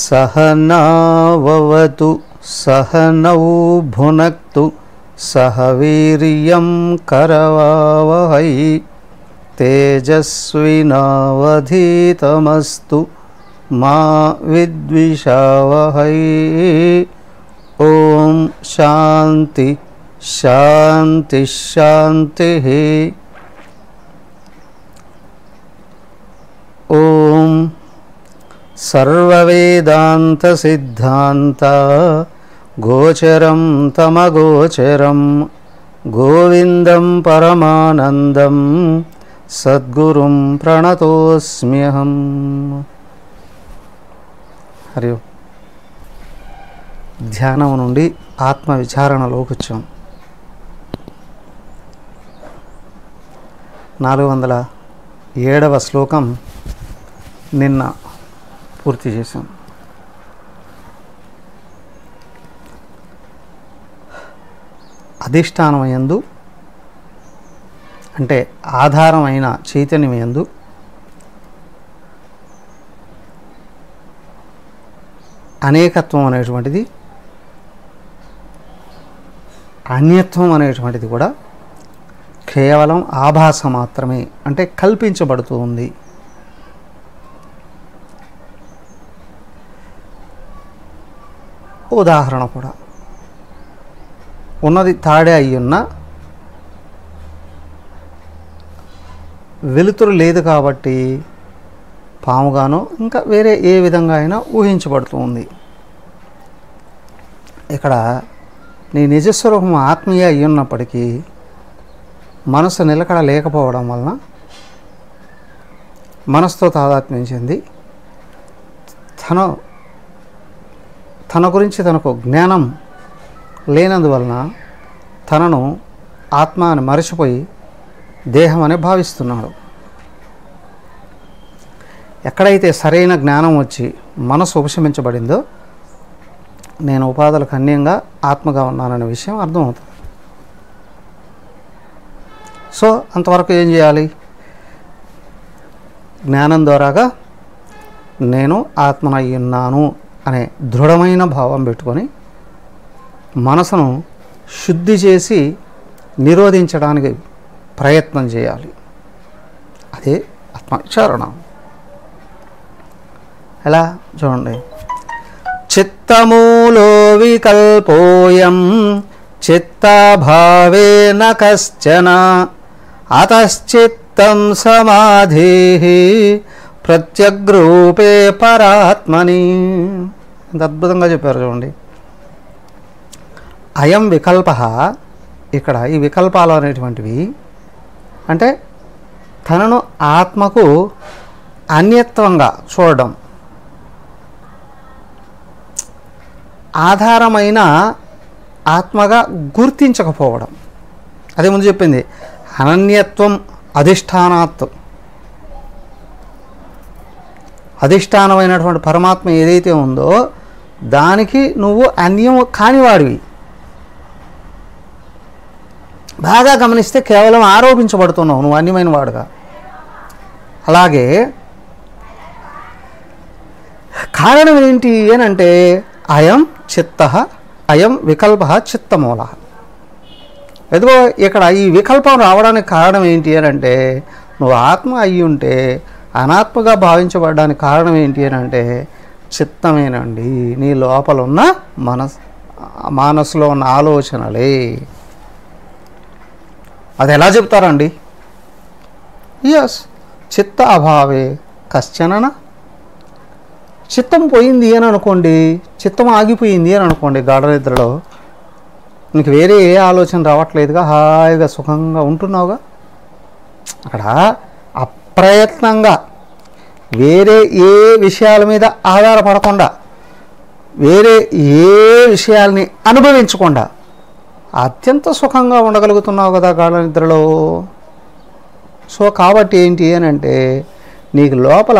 सहनाववतु सहनौ भुनक्तु सह वीर्यं करवावहै तेजस्विनावधीतमस्तु मा विद्विषावहै। ओम शांति शांति शांति। ओम सर्ववेदांत सिद्धांत गोचरं तमगोचरं गोविंदं परमानंदं सद्गुरुं प्रणतोस्म्यहम्। हरि ओम। ధ్యానం నుండి ఆత్మ విచారణలోకి వచ్చాం. 407వ శ్లోకం నిన్న పూర్తి చేశాం. అధిష్టానమయందు అంటే ఆధారమైన చైతన్యమయందు అనేకత్వం అనేటువంటిది, అన్యత్వం అనేటువంటిది కూడా కేవలం ఆభాస మాత్రమే, అంటే కల్పించబడుతూ ఉంది. ఉదాహరణ కూడా ఉన్నది తాడే అయ్యున్న వెలుతురు లేదు కాబట్టి పాముగానో ఇంకా వేరే ఏ విధంగా అయినా ఊహించబడుతూ ఉంది. ఇక్కడ నీ నిజస్వరూపం ఆత్మీయ అయ్యున్నప్పటికీ మనసు నిలకడ లేకపోవడం వలన మనసుతో తాదాత్మ్యం చెంది తన గురించి తనకు జ్ఞానం లేనందువలన తనను ఆత్మ అని మరచిపోయి దేహం అని భావిస్తున్నాడు. ఎక్కడైతే సరైన జ్ఞానం వచ్చి మనసు ఉపశమించబడిందో నేను ఉపాధులకు అన్యంగా ఆత్మగా ఉన్నాననే విషయం అర్థమవుతుంది. సో అంతవరకు ఏం చేయాలి? జ్ఞానం ద్వారాగా నేను ఆత్మనై ఉన్నాను అనే దృఢమైన భావం పెట్టుకొని మనసును శుద్ధి చేసి నిరోధించడానికి ప్రయత్నం చేయాలి. అదే ఆత్మవిచారణ. ఎలా చూడండి. చిత్తమూలో వికల్పోయం చిత్తాభావేన కశ్చన అతశ్చిత్తం సమాధి ప్రత్యగ్రూపే పరాత్మని. ఎంత అద్భుతంగా చెప్పారు చూడండి. అయం వికల్ప. ఇక్కడ ఈ వికల్పాలు అనేటువంటివి అంటే తనను ఆత్మకు అన్యత్వంగా చూడడం, ఆధారమైన ఆత్మగా గుర్తించకపోవడం. అదే ముందు చెప్పింది అనన్యత్వం అధిష్టానాత్వం. అధిష్టానమైనటువంటి పరమాత్మ ఏదైతే ఉందో దానికి నువ్వు అన్యం కానివాడివి. బాగా గమనిస్తే కేవలం ఆరోపించబడుతున్నావు నువ్వు అన్యమైన వాడుగా. అలాగే కారణం ఏంటి అనంటే అయం చిత్త అయం వికల్ప చిత్తమూల. ఎదుగో ఇక్కడ ఈ వికల్పం రావడానికి కారణం ఏంటి అని అంటే నువ్వు ఆత్మ అయ్యి ఉంటే అనాత్మగా భావించబడడానికి కారణం ఏంటి అని అంటే చిత్తమేనండి. నీ లోపల ఉన్న మనసులో ఉన్న ఆలోచనలే. అది ఎలా చెప్తారండి? ఎస్, చిత్త అభావే కశ్చన. చిత్తం పోయింది అని అనుకోండి, చిత్తం ఆగిపోయింది అని అనుకోండి, గాఢ నిద్రలో నీకు వేరే ఏ ఆలోచన రావట్లేదుగా, హాయిగా సుఖంగా ఉంటున్నావుగా. అక్కడ అప్రయత్నంగా వేరే ఏ విషయాల మీద ఆధారపడకుండా, వేరే ఏ విషయాల్ని అనుభవించకుండా అత్యంత సుఖంగా ఉండగలుగుతున్నావు కదా గాఢ నిద్రలో. సో కాబట్టి ఏంటి అని అంటే నీకు లోపల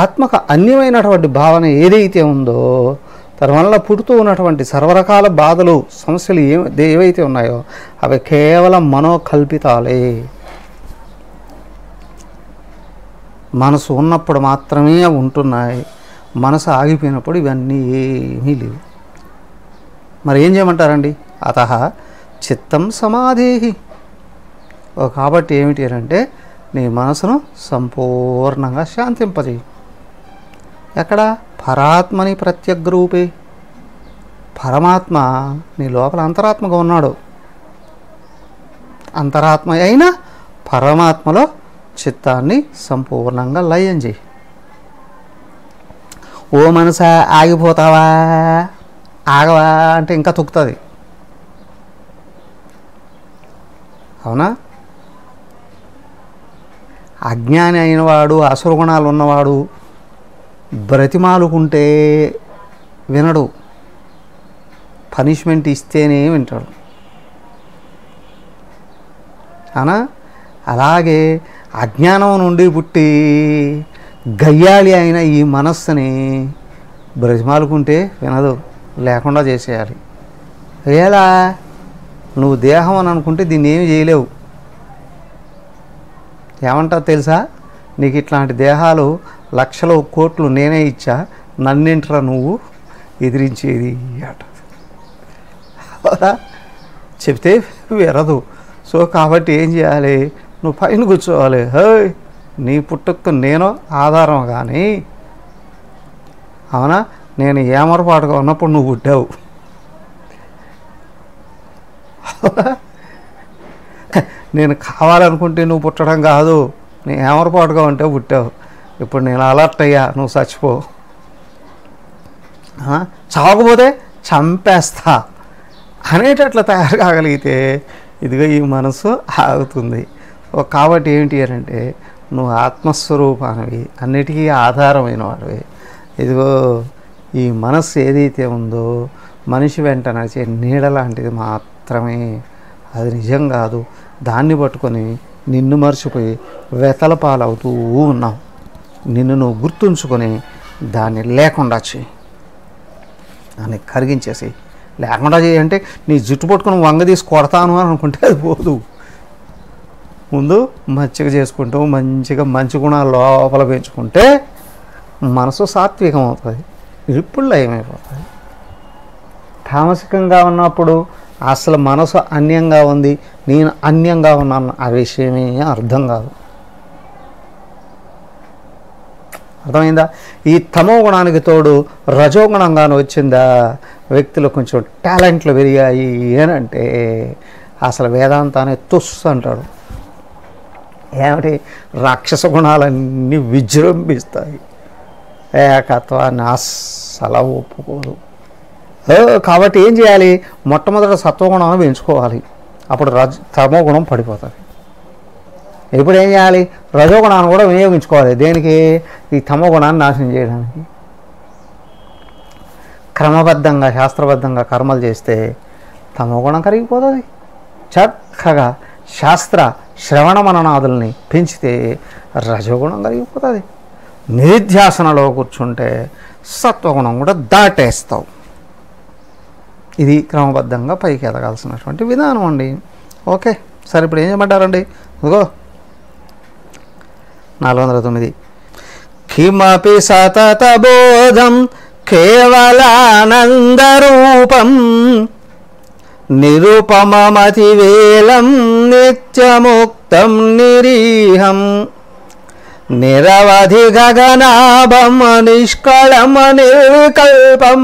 ఆత్మకు అన్యమైనటువంటి భావన ఏదైతే ఉందో తన వల్ల పుడుతూ ఉన్నటువంటి సర్వరకాల బాధలు సమస్యలు ఏవైతే ఉన్నాయో అవి కేవలం మనోకల్పితాలే. మనసు ఉన్నప్పుడు మాత్రమే ఉంటున్నాయి. మనసు ఆగిపోయినప్పుడు ఇవన్నీ ఏమీ లేవు. మరి ఏం చేయమంటారండి? అతః చిత్తం సమాధేహి. కాబట్టి ఏమిటి అంటే నీ మనసును సంపూర్ణంగా శాంతింపజేయి. ఎక్కడ? పరాత్మని ప్రత్యగ్రూపే. పరమాత్మ నీ లోపల అంతరాత్మగా ఉన్నాడు. అంతరాత్మ అయిన పరమాత్మలో చిత్తాన్ని సంపూర్ణంగా లయం చేయి. ఓ మనసా ఆగిపోతావా, ఆగవా అంటే ఇంకా తొక్కుతుంది. అవునా? అజ్ఞాని అయినవాడు, అసురగుణాలు ఉన్నవాడు బ్రతిమాలుకుంటే వినడు, పనిష్మెంట్ ఇస్తేనే వింటాడు. అవునా? అలాగే అజ్ఞానం నుండి పుట్టి గయ్యాళి అయిన ఈ మనస్సుని బ్రతిమాలుకుంటే వినదు, లేకుండా చేసేయాలి. ఎలా? నువ్వు దేహం అని అనుకుంటే దీన్ని ఏమి చేయలేవు. ఏమంటావు తెలుసా? నీకు ఇట్లాంటి దేహాలు లక్షలు కోట్లు నేనే ఇచ్చా, నన్నింటరా నువ్వు ఎదిరించేది అట. చెప్తే వినదు. సో కాబట్టి ఏం చేయాలి? నువ్వు పైన కూర్చోవాలి. హే, నీ పుట్టుకు నేను ఆధారం కానీ, అవునా? నేను ఏమరపాటుగా ఉన్నప్పుడు నువ్వు పుట్టావు. నేను కావాలనుకుంటే నువ్వు పుట్టడం కాదు, నేను ఏమరపాటుగా ఉంటే పుట్టావు. ఇప్పుడు నేను అలర్ట్ అయ్యా, నువ్వు చచ్చిపో. చావకపోతే చంపేస్తా అనేటట్లా తయారు కాగలిగితే ఇదిగో ఈ మనసు ఆగుతుంది. కాబట్టి ఏంటి అంటే నువ్వు ఆత్మస్వరూపానివి, అన్నిటికీ ఆధారమైన వాడివి. ఇదిగో ఈ మనస్సు ఏదైతే ఉందో మనిషి వెంట నడిచే నీడ లాంటిది మాత్రమే, అది నిజం కాదు. దాన్ని పట్టుకొని నిన్ను మర్చిపోయి వెతల పాలవుతూ ఉన్నావు. నిన్ను నువ్వు గుర్తుంచుకొని దాన్ని లేకుండా చేయి, దాన్ని కరిగించేసి. లేకుండా చేయంటే నీ జుట్టు పట్టుకుని వంగ తీసి కొడతాను అని అనుకుంటే అది పోదు. ముందు మచ్చిగా చేసుకుంటూ మంచిగా మంచి గుణాలు లోపల పెంచుకుంటే మనసు సాత్వికం అవుతుంది, ఇప్పుడు లయమైపోతుంది. తామసికంగా ఉన్నప్పుడు అసలు మనసు అన్యంగా ఉంది, నేను అన్యంగా ఉన్నాను, ఆ విషయమే అర్థం కాదు. అర్థమైందా? ఈ తమో గుణానికి తోడు రజోగుణంగాను వచ్చిందా, వ్యక్తులు కొంచెం టాలెంట్లు పెరిగాయి అని అంటే అసలు వేదాంతాన్ని తుస్ అంటాడు. ఏమిటి? రాక్షస గుణాలన్నీ విజృంభిస్తాయి, ఏకత్వాన్ని అస్సలు ఒప్పుకోదు. కాబట్టి ఏం చేయాలి? మొట్టమొదట సత్వగుణాన్ని పెంచుకోవాలి, అప్పుడు తమో గుణం పడిపోతుంది. ఇప్పుడు ఏం చేయాలి? రజోగుణాన్ని కూడా వినియోగించుకోవాలి. దేనికి? ఈ తమో గుణాన్ని నాశనం చేయడానికి. క్రమబద్ధంగా శాస్త్రబద్ధంగా కర్మలు చేస్తే తమో గుణం కరిగిపోతుంది. చక్కగా శాస్త్ర శ్రవణ మననాదుల్ని పెంచితే రజోగుణం కరిగిపోతుంది. నిధ్యాసనలో కూర్చుంటే సత్వగుణం కూడా దాటేస్తావు. ఇది క్రమబద్ధంగా పైకి ఎదగాల్సినటువంటి విధానం అండి. ఓకే, సరే ఇప్పుడు ఏం చేయమంటారండి? ఇదిగో 409. కిమపి సతత బోధం కేవలానందరూపం నిరుపమమతివేలం నిత్యముక్తం నిరీహం నిరవధి గగనాభం నిష్కళం నిర్వికల్పం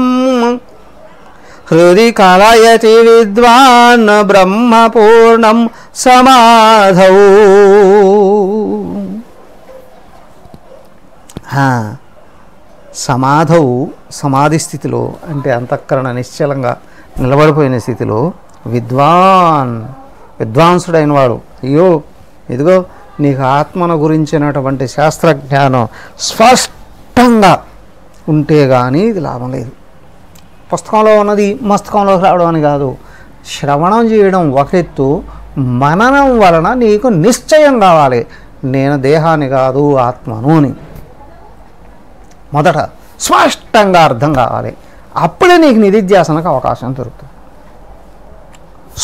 హృది కలయతి విద్వాన్ బ్రహ్మపూర్ణం సమాధౌ. సమాధౌ, సమాధి స్థితిలో అంటే అంతఃకరణ నిశ్చలంగా నిలబడిపోయిన స్థితిలో విద్వాంసుడైన వాడు, అయ్యో ఇదిగో నీకు ఆత్మను గురించినటువంటి శాస్త్రజ్ఞానం స్పష్టంగా ఉంటే కానీ ఇది లాభం లేదు. పుస్తకంలో ఉన్నది మస్తకంలోకి రావడం అని కాదు. శ్రవణం చేయడం ఒక ఎత్తు, మననం వలన నీకు నిశ్చయం కావాలి, నేను దేహాన్ని కాదు ఆత్మను అని. మొదట స్పష్టంగా అర్థం కావాలి, అప్పుడే నీకు నిధిధ్యాసనకు అవకాశం దొరుకుతుంది.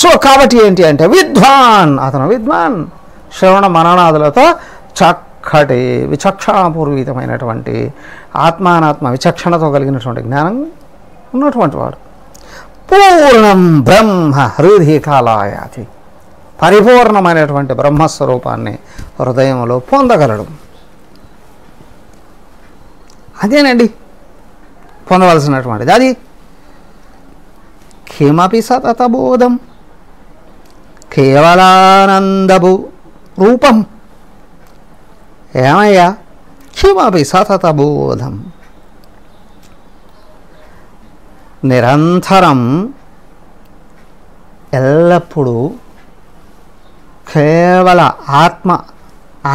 సో కాబట్టి ఏంటి అంటే విద్వాన్, అతను విద్వాన్ శ్రవణ మననాదులతో చక్కటి విచక్షణాపూర్వితమైనటువంటి ఆత్మానాత్మ విచక్షణతో కలిగినటువంటి జ్ఞానం ఉన్నటువంటి వాడు. పూర్ణం బ్రహ్మ హృది కాలాయాతి, పరిపూర్ణమైనటువంటి బ్రహ్మస్వరూపాన్ని హృదయంలో పొందగలడు. అదేనండి పొందవలసినటువంటిది. అది కిమపి సతతబోధం కేవలానందపు రూపం. ఏమయ్యా కిమపి సతతబోధం, నిరంతరం ఎల్లప్పుడూ కేవల ఆత్మ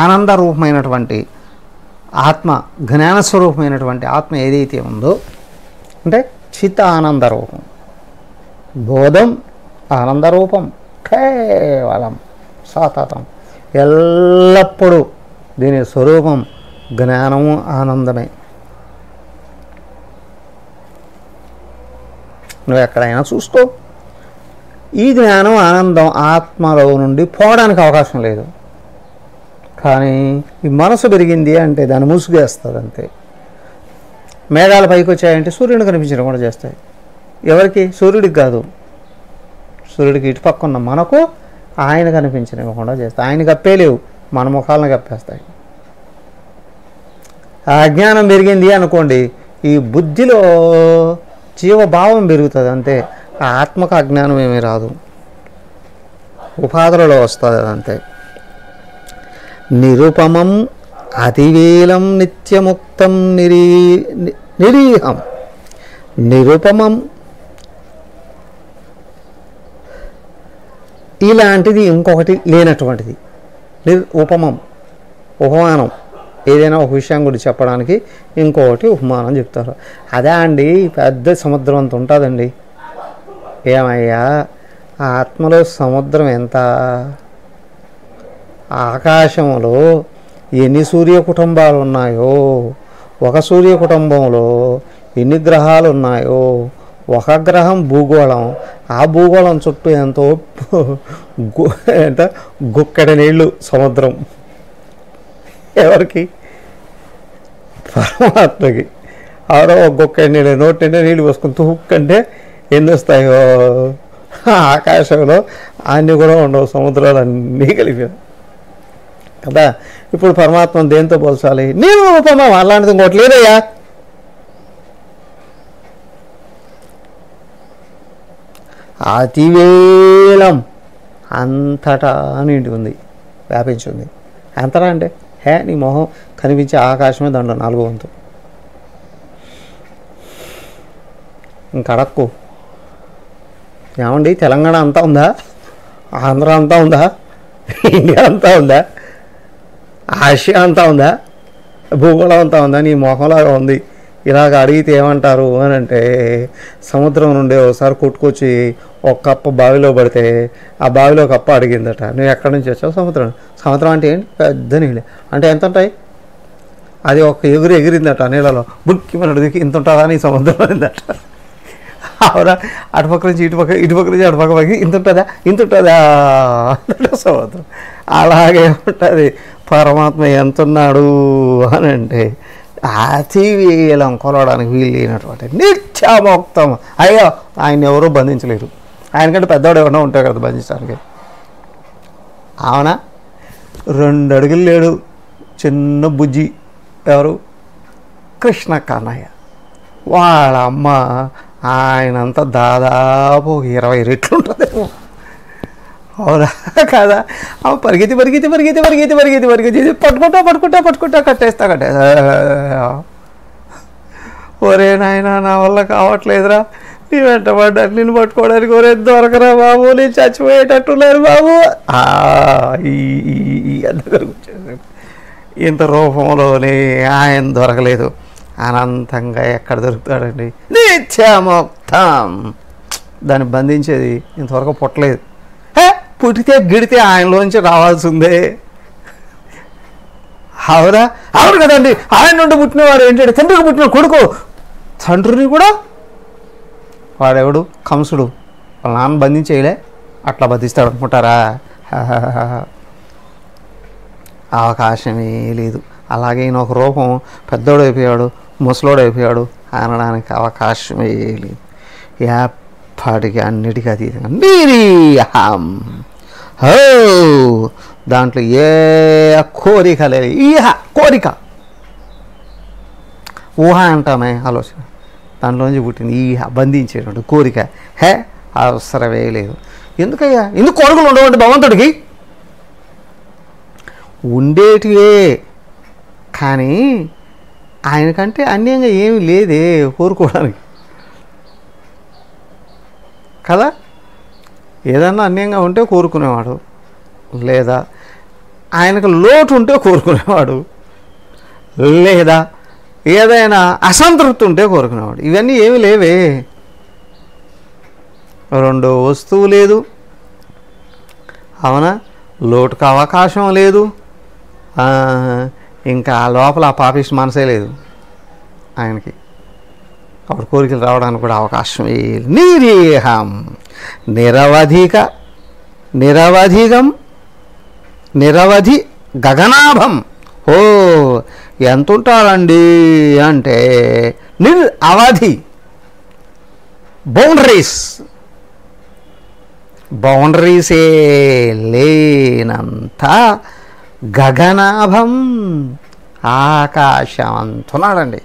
ఆనందరూపమైనటువంటి ఆత్మ జ్ఞానస్వరూపమైనటువంటి ఆత్మ ఏదైతే ఉందో, అంటే చిత్త ఆనందరూపం, బోధం ఆనందరూపం, కేవలం సతతం ఎల్లప్పుడూ దీని స్వరూపం జ్ఞానము ఆనందమే. నువ్వు ఎక్కడైనా చూసుకో, ఈ జ్ఞానం ఆనందం ఆత్మలో నుండి పోవడానికి అవకాశం లేదు. కానీ ఈ మనసు పెరిగింది అంటే దాన్ని ముసుగేస్తుంది అంతే. మేఘాల పైకి వచ్చాయంటే సూర్యుడు కనిపించడం కూడా చేస్తాయి. ఎవరికి? సూర్యుడికి కాదు, సూర్యుడికి ఇటు పక్క ఉన్న మనకు ఆయన కనిపించనివ్వకుండా చేస్తాయి. ఆయన కప్పేలేవు, మన ముఖాలను కప్పేస్తాయి. ఆ అజ్ఞానం పెరిగింది అనుకోండి, ఈ బుద్ధిలో జీవభావం పెరుగుతుంది అంతే. ఆ ఆత్మకు అజ్ఞానం ఏమీ రాదు, ఉపాధులలో వస్తుంది అదంతే. నిరుపమం అతివేలం నిత్యముక్తం నిరీహం. నిరుపమం ఇలాంటిది ఇంకొకటి లేనటువంటిది. ఉపమం ఉపమానం, ఏదైనా ఒక విషయం గురించి చెప్పడానికి ఇంకొకటి ఉపమానం చెప్తారు. అదే అండి పెద్ద సముద్రం అంత ఉంటుందండి. ఏమయ్యా ఆత్మలో సముద్రం ఎంత? ఆకాశంలో ఎన్ని సూర్య కుటుంబాలు ఉన్నాయో, ఒక సూర్య కుటుంబంలో ఎన్ని గ్రహాలు ఉన్నాయో, ఒక గ్రహం భూగోళం, ఆ భూగోళం చుట్టూ ఎంతో ఎంత గుక్కడి నీళ్ళు సముద్రం. ఎవరికి? పరమాత్మకి. ఎవరో ఒక గుక్కడి నీళ్ళు నోటి నిండా నీళ్ళు పోసుకుని తుక్కంటే ఎన్ని వస్తాయో. ఆకాశంలో అన్నీ కూడా ఉండవు, సముద్రాలు అన్నీ కలిపి కదా. ఇప్పుడు పరమాత్మ దేంతో పోల్చాలి? నేను రూపమా, అలాంటిది ఇంకోటి లేదయ్యా. అతివేలం అంతటా నిండి ఉంది, వ్యాపించి ఉంది. అంతటా అంటే నీ మొహం కనిపించే ఆకాశమే దాంట్లో 4వ వంతు. ఇంకడక్కు ఏమండి, తెలంగాణ అంతా ఉందా? ఆంధ్ర అంతా ఉందా? ఇండియా అంతా ఉందా? ఆసియా అంతా ఉందా? భూగోళం అంతా ఉందా? నీ మొహంలాగా ఉంది. ఇలాగ అడిగితే ఏమంటారు అని అంటే, సముద్రం నుండి ఒకసారి కొట్టుకొచ్చి ఒక కప్ప బావిలో పడితే ఆ బావిలో కప్ప అడిగిందట, నువ్వు ఎక్కడి నుంచి వచ్చావు? సముద్రం. సముద్రం అంటే ఏంటి? పెద్ద నీళ్ళే. అంటే ఎంత ఉంటాయి? అది ఒక ఎగిరిందట నీళ్ళలో, బుక్కి మన దిక్కి ఇంత ఉంటుందా నీ సముద్రం అయిందట. అవునా? అటుపక్క నుంచి ఇటుపక్క నుంచి అటుపక్క ఇంత ఉంటుందా? ఇంత ఉంటుందా సముద్రం. అలాగే ఉంటుంది పరమాత్మ ఎంతున్నాడు అని అంటే, అతివేలం కొలవడానికి వీలు లేనటువంటి నిత్యమోక్తం. అయ్యో ఆయన ఎవరూ బంధించలేరు. ఆయనకంటే పెద్దవాడు ఎవరైనా ఉంటాయి కదా బంధించడానికి. అవునా? 2 అడుగులు లేడు చిన్న బుజ్జి. ఎవరు? కృష్ణ కన్నయ్య. వాళ్ళ అమ్మ ఆయనంతా దాదాపు 20 రెట్లు ఉంటుందేమో. అవునా కదా? పరిగెత్తి పట్టుకుంటా కట్టేస్తా. ఒరే నాయన, నా వల్ల కావట్లేదురా, నీ వెంటబడ్డారు, నిన్ను పట్టుకోవడానికి ఒరే దొరకరా బాబు, నేను చచ్చిపోయేటట్టున్నారు బాబు. దగ్గరకు వచ్చేసి ఇంత రూపంలోనే ఆయన దొరకలేదు. అనంతంగా ఎక్కడ దొరుకుతాడండి? నిత్యమోక్తం. దాన్ని బంధించేది ఇంతవరకు పుట్టలేదు. పుట్టితే గిడితే ఆయనలోంచి రావాల్సిందే. అవునా? అవును కదండి. ఆయన నుండి పుట్టినవాడు ఏంటంటే తండ్రికి పుట్టిన కొడుకు, తండ్రిని కూడా వాడెవడు? కంసుడు. వాళ్ళ నాన్న బంధించేయలే, అట్లా బంధిస్తాడు అనుకుంటారా? అవకాశమే లేదు. అలాగే ఈయన ఒక రూపం పెద్దోడైపోయాడు, ముసలోడైపోయాడు అనడానికి అవకాశమే లేదు. ఎప్పటికీ అన్నిటికీ అతీతంగా నిరీహం. హో, దాంట్లో ఏ కోరిక లేదు. కోరిక, ఊహ అంటామే, ఆలోచన, దాంట్లోంచి పుట్టింది ఈహ, బంధించేటువంటి కోరిక. అవసరమే లేదు. ఎందుకయ్యా, ఎందుకు కోరికలు ఉండవండి భగవంతుడికి? ఉండేటివే, కానీ ఆయనకంటే అన్యంగా ఏమీ లేదే కోరుకోవడానికి కదా. ఏదన్నా అన్యంగా ఉంటే కోరుకునేవాడు, లేదా ఆయనకు లోటు ఉంటే కోరుకునేవాడు, లేదా ఏదైనా అసంతృప్తి ఉంటే కోరుకునేవాడు. ఇవన్నీ ఏమీ లేవే. రెండో వస్తువు లేదు, అవునా, లోటుకు అవకాశం లేదు, ఇంకా లోపల ఆ పాపిష్టి మనసే లేదు ఆయనకి. అప్పుడు కోరికలు రావడానికి కూడా అవకాశం లేదు. నిరీహం, నిరవధిగం, నిరవధి గగనాభం. ఓ, ఎంత ఉంటాడండి అంటే అవధి, బౌండరీసే లేనంత గగనాభం, ఆకాశం అంటున్నాడండి.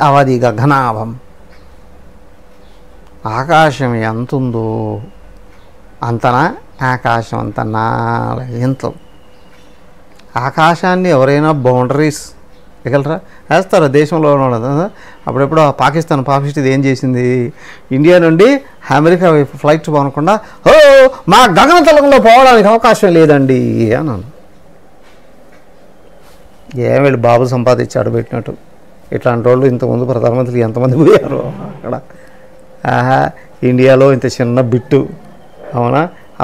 అవధి గగనాభం, ఆకాశం ఎంతుందో అంతనా, ఆకాశం అంత ఎంత. ఆకాశాన్ని ఎవరైనా బౌండరీస్ ఎగలరా? వేస్తారా? దేశంలో ఉన్నది అప్పుడెప్పుడు పాకిస్తాన్ పాపిస్ట్ ఇది ఏం చేసింది, ఇండియా నుండి అమెరికా వైపు ఫ్లైట్ పోనకుండా మా గగనతలంలో పోవడానికి అవకాశం లేదండి అన్నాను. వీళ్ళు బాబు సంపాదించి అడుగుపెట్టినట్టు. ఇట్లాంటి వాళ్ళు ఇంతకుముందు ప్రధానమంత్రులు ఎంతమంది పోయారు అక్కడ. ఇండియాలో ఇంత చిన్న బిట్టు, అవునా,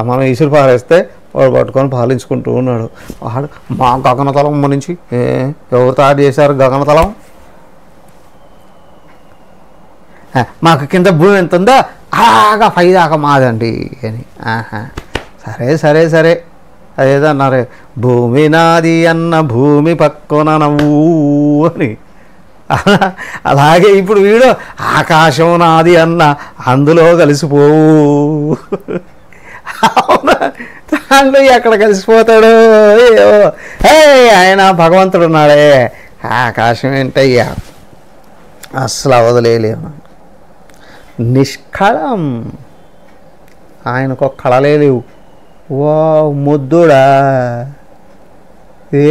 మనం ఇసురు పారేస్తే వాడు పట్టుకొని పాలించుకుంటూ ఉన్నాడు. వాడు మా గగనతలం నుంచి ఎవరు తయారు చేశారు గగనతలం? మాకు కింద భూమి ఎంత ఉందో అలాగా పైదాకా మాదండి అని. సరే సరే సరే, అదేదో అన్నారే, భూమి నాది అన్న భూమి పక్కన నవ్వు అని. అలాగే ఇప్పుడు వీడు ఆకాశం నాది అన్న అందులో కలిసిపోవు. అవునా, దాంట్లో ఎక్కడ కలిసిపోతాడు? ఆయన భగవంతుడు ఉన్నాడే, ఆకాశం ఏంటయ్యా అస్సలు అవదలేలేము. నిష్కళం, ఆయనకు ఒక కళలే లేవు. వా ముద్దుడా,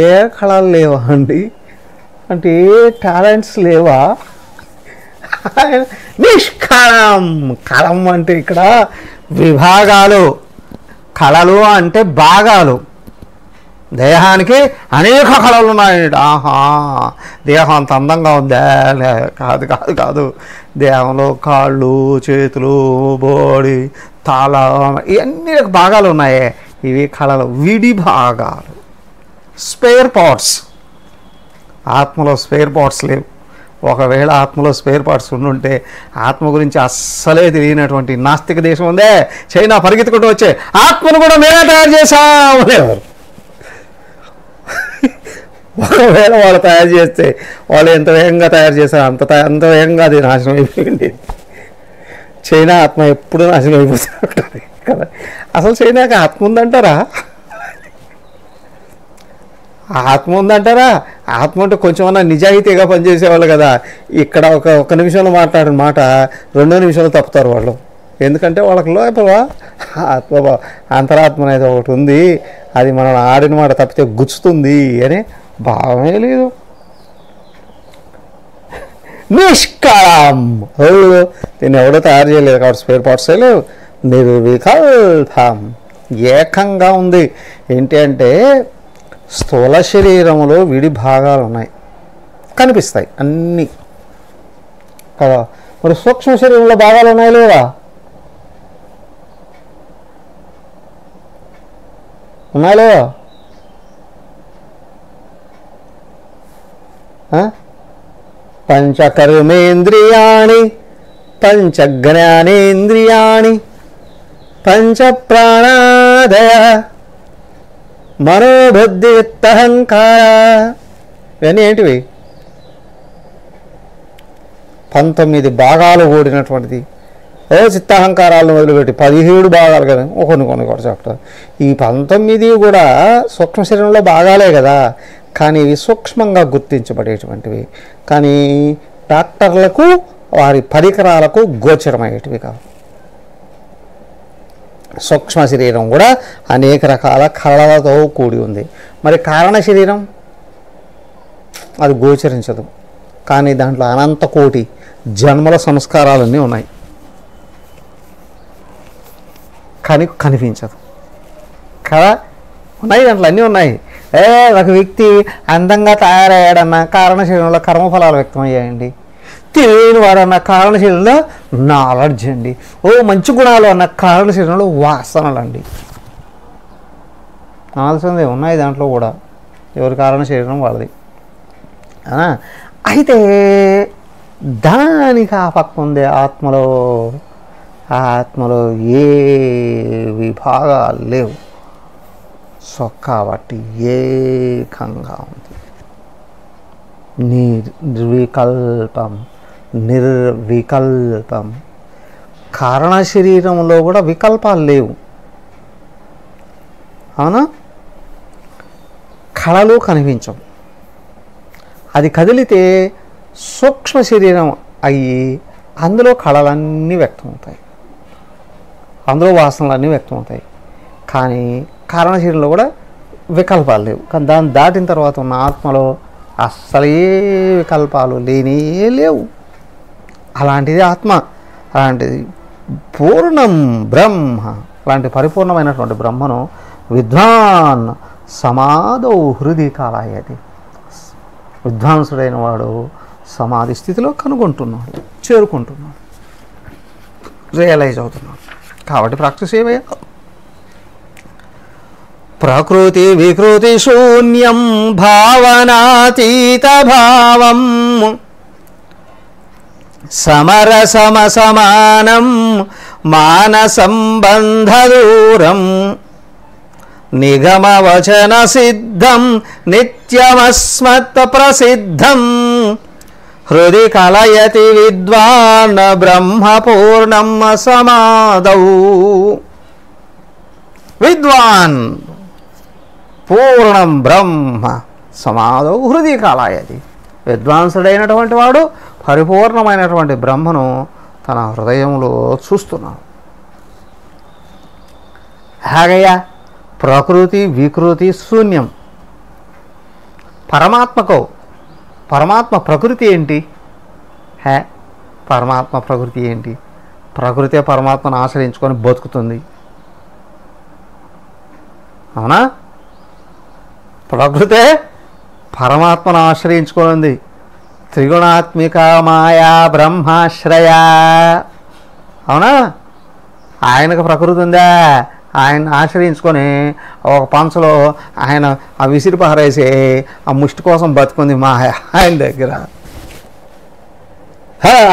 ఏ కళలు లేవా అండి? అంటే ఏ టాలెంట్స్ లేవా? నిష్కళం. కళం అంటే ఇక్కడ విభాగాలు, కళలు అంటే భాగాలు. దేహానికి అనేక కళలు ఉన్నాయి. దేహం అంత అందంగా ఉందా? కాదు కాదు కాదు. దేహంలో కాళ్ళు, చేతులు, బోడి, తల, ఇవన్నీ భాగాలు ఉన్నాయి. ఇవి కళలు, విడి భాగాలు, స్పేర్ పార్ట్స్. ఆత్మలో స్పేర్ పార్ట్స్ లేవు. ఒకవేళ ఆత్మలో స్పేర్ పార్ట్స్ ఉండుంటే ఆత్మ గురించి అస్సలే తెలియనటువంటి నాస్తిక దేశం ఉందే, చైనా పరిగెత్తుకుంటూ వచ్చే ఆత్మను కూడా మేమే తయారు చేసాం అనేవారు. ఒకవేళ వాళ్ళు తయారు చేస్తే వాళ్ళు ఎంత వేగంగా తయారు చేశారు అంత వేగంగా అది నాశనం అయిపోయింది. చైనా ఆత్మ ఎప్పుడు నాశనం అయిపోతుంది కదా. అసలు చైనాకి ఆత్మ ఉందంటారా? ఆత్మ ఉందంటారా? ఆత్మ అంటే కొంచెమన్నా నిజాయితీగా పనిచేసేవాళ్ళు కదా. ఇక్కడ ఒక నిమిషంలో మాట్లాడిన మాట 2 నిమిషాలు తప్పుతారు వాళ్ళు. ఎందుకంటే వాళ్ళకి లోపల ఆత్మ, అంతరాత్మ అనేది ఒకటి ఉంది, అది మనం ఆడిన మాట తప్పితే గుచ్చుతుంది అనే భావమే లేదు. నిష్కళం, దీన్ని ఎవడో తయారు చేయలేదు కాబట్టి స్పేర్ పార్ట్సే లేవు. నిర్వికల్పం, ఏకంగా ఉంది. ఏంటి అంటే స్థూల శరీరంలో విడి భాగాలు ఉన్నాయి, కనిపిస్తాయి అన్నీ కదా. మరి సూక్ష్మ శరీరంలో భాగాలు ఉన్నాయి లేవా? ఉన్నాయి లేవా? పంచకర్మేంద్రియాణి పంచజ్ఞానేంద్రియాణి పంచప్రాణాదయ మనోబుద్ధి విత్తహంకార. ఇవన్నీ ఏంటివి? 19 భాగాలు కూడినటువంటిది. చిత్తహంకారాలను వదిలిపెట్టి 17 భాగాలు కదా, కొన్ని కూడా చెప్తారు. ఈ 19 కూడా సూక్ష్మ శరీరంలో భాగాలే కదా, కానీ ఇవి సూక్ష్మంగా గుర్తించబడేటువంటివి, కానీ డాక్టర్లకు వారి పరికరాలకు గోచరమయ్యేటివి కావు. సూక్ష్మ శరీరం కూడా అనేక రకాల కళలతో కూడి ఉంది. మరి కారణ శరీరం అది గోచరించదు, కానీ దాంట్లో అనంత కోటి జన్మల సంస్కారాలన్నీ ఉన్నాయి, కానీ కనిపించదు కదా. ఉన్నాయి, దాంట్లో అన్నీ ఉన్నాయి. ఒక వ్యక్తి అందంగా తయారయ్యాడన్న కారణ శరీరంలో కర్మఫలాలు వ్యక్తమయ్యాయండి. తెలియని వాడన్న కారణ శరీరంలో నాలెడ్జ్ అండి. మంచి గుణాలు అన్న కారణ శరీరంలో వాసనలు అండి. అనాల్సిందే ఉన్నాయి దాంట్లో కూడా, ఎవరి కారణ శరీరం వాళ్ళది. అయితే దానికి ఆ పక్క ఉంది ఆత్మలో. ఆత్మలో ఏ విభాగాలు లేవు, కాబట్టి ఏకంగా ఉంది. నిర్వికల్పం, నిర్వికల్పం. కారణ శరీరంలో కూడా వికల్పాలు లేవు, అవునా? కళలు కనిపించవు. అది కదిలితే సూక్ష్మ శరీరం అయ్యి అందులో కళలన్నీ వ్యక్తమవుతాయి, అందులో వాసనలన్నీ వ్యక్తమవుతాయి. కానీ కారణ శరీరంలో కూడా వికల్పాలు లేవు. కానీ దాన్ని దాటిన తర్వాత ఉన్న ఆత్మలో అస్సలే వికల్పాలు లేనే లేవు. అలాంటిది ఆత్మ, అలాంటిది పూర్ణం బ్రహ్మ. అలాంటి పరిపూర్ణమైనటువంటి బ్రహ్మను విద్వాన్ సమాధౌ హృది కాలాయతి. విద్వాంసుడైన వాడు సమాధి స్థితిలో కనుగొంటున్నాడు, చేరుకుంటున్నాడు, రియలైజ్ అవుతున్నాడు. కాబట్టి ప్రాక్టీస్ ఏమయ్యా? ప్రకృతి వికృతి శూన్యం భావనాతీత భావం సమరసమసమానం మానసంబంధ దూరం నిగమవచన సిద్ధం నిత్యమస్మత్ ప్రసిద్ధం హృది కలయతి విద్వాన్ బ్రహ్మపూర్ణం సమాధౌ. విద్వాన్ పూర్ణం బ్రహ్మ సమాధౌ హృది కలయతి. విద్వాంసుడైనటువంటి వాడు పరిపూర్ణమైనటువంటి బ్రహ్మను తన హృదయంలో చూస్తున్నాడు. ಹಾಗಯ್ಯ ప్రకృతి వికృతి శూన్యం. పరమాత్మ ప్రకృతి ఏంటి? పరమాత్మ ప్రకృతి ఏంటి? ప్రకృతి పరమాత్మను ఆశ్రయించుకొని బతుకుతుంది, అవునా? ప్రకృతే పరమాత్మను ఆశ్రయించుకొని త్రిగుణాత్మిక మాయా బ్రహ్మాశ్రయ, అవునా? ఆయనకు ప్రకృతి ఉందా? ఆయన ఆశ్రయించుకొని ఒక పంచలో ఆయన ఆ విసిరి పారేసి ఆ ముష్టి కోసం బతుకుంది మాయ ఆయన దగ్గర.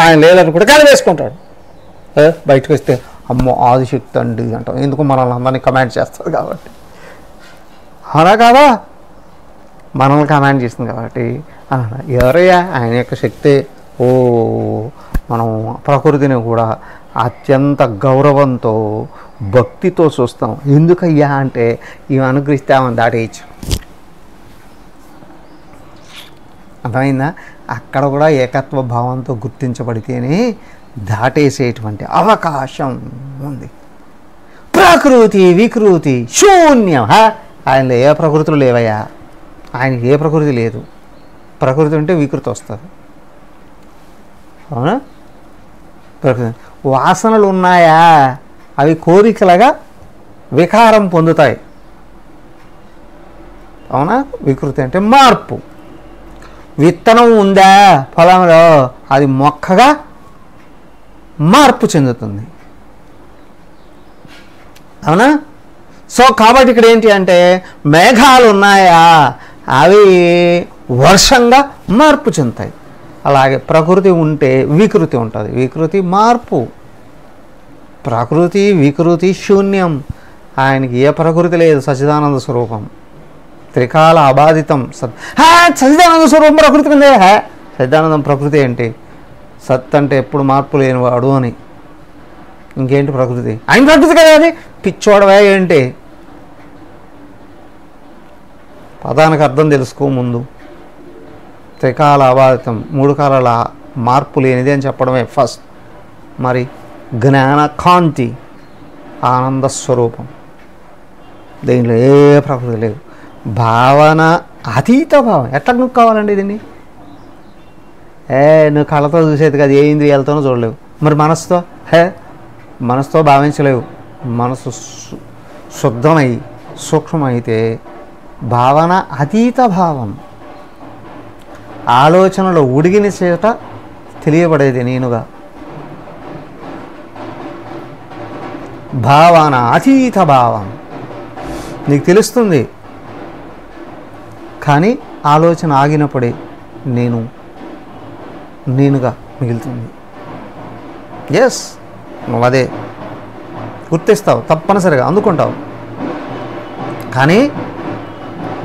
ఆయన లేదనుకుంటే కానీ వేసుకుంటాడు. బయటకు వస్తే అమ్మో ఆదిశక్తి అండి అంటాం. ఎందుకు మనల్ని అందరినీ కమాండ్ చేస్తుంది కాబట్టి, అవునా కాదా? మనల్ని కమాండ్ చేస్తుంది కాబట్టి ఎవరయ్యా ఆయన యొక్క శక్తి. మనం ప్రకృతిని కూడా అత్యంత గౌరవంతో భక్తితో చూస్తాం. ఎందుకయ్యా అంటే ఇవి అనుగ్రహిస్తే ఆమెను దాటేయచ్చు. అర్థమైందా? అక్కడ కూడా ఏకత్వ భావంతో గుర్తించబడితేనే దాటేసేటువంటి అవకాశం ఉంది. ప్రకృతి వికృతి శూన్యం. ఆయనలో ఏ ప్రకృతులు లేవయ్యా, ఆయనకి ఏ ప్రకృతి లేదు. ప్రకృతి ఉంటే వికృతి వస్తుంది, అవునా? ప్రకృతి వాసనలు ఉన్నాయా, అవి కోరికలుగా వికారం పొందుతాయి, అవునా? వికృతి అంటే మార్పు. విత్తనం ఉందా పొలంలో, అది మొక్కగా మార్పు చెందుతుంది, అవునా? సో కాబట్టి ఇక్కడ ఏంటి అంటే మేఘాలు ఉన్నాయా, అవి వర్షంగా మార్పు చెందుతాయి. అలాగే ప్రకృతి ఉంటే వికృతి ఉంటుంది, వికృతి మార్పు. ప్రకృతి వికృతి శూన్యం. ఆయనకి ఏ ప్రకృతి లేదు, సచ్చిదానంద స్వరూపం. త్రికాల అబాధితం సత్. సచిదానంద స్వరూపం ప్రకృతి ఉందే. సచిదానందం ప్రకృతి ఏంటి? సత్ అంటే ఎప్పుడు మార్పు లేనివాడు అని. ఇంకేంటి ప్రకృతి? ఆయన ప్రకృతి కదా అది. పిచ్చోడవే ఏంటి? పదానికి అర్థం తెలుసుకో ముందు. త్రికాల అబాధితం, 3 కాలాల మార్పు లేనిది అని చెప్పడమే ఫస్ట్. మరి జ్ఞాన కాంతి ఆనంద స్వరూపం, దీనిలో ఏ ప్రకృతి లేదు. భావన అతీత భావం. ఎట్లా నువ్వు కావాలండి దీన్ని? నువ్వు కళ్ళతో చూసేది కదా, ఏ ఇంద్రియాలతోనూ చూడలేవు. మరి మనసుతో మనసుతో భావించలేవు. మనసు శుద్ధమై సూక్ష్మమైతే భావన అతీత భావం. ఆలోచనలో ఉడిగిన చేత తెలియబడేది నేనుగా. భావన అతీత భావం నీకు తెలుస్తుంది, కానీ ఆలోచన ఆగినప్పుడే నేనుగా మిగులుతుంది. ఎస్, నువ్వు అదే గుర్తిస్తావు, తప్పనిసరిగా అందుకుంటావు. కానీ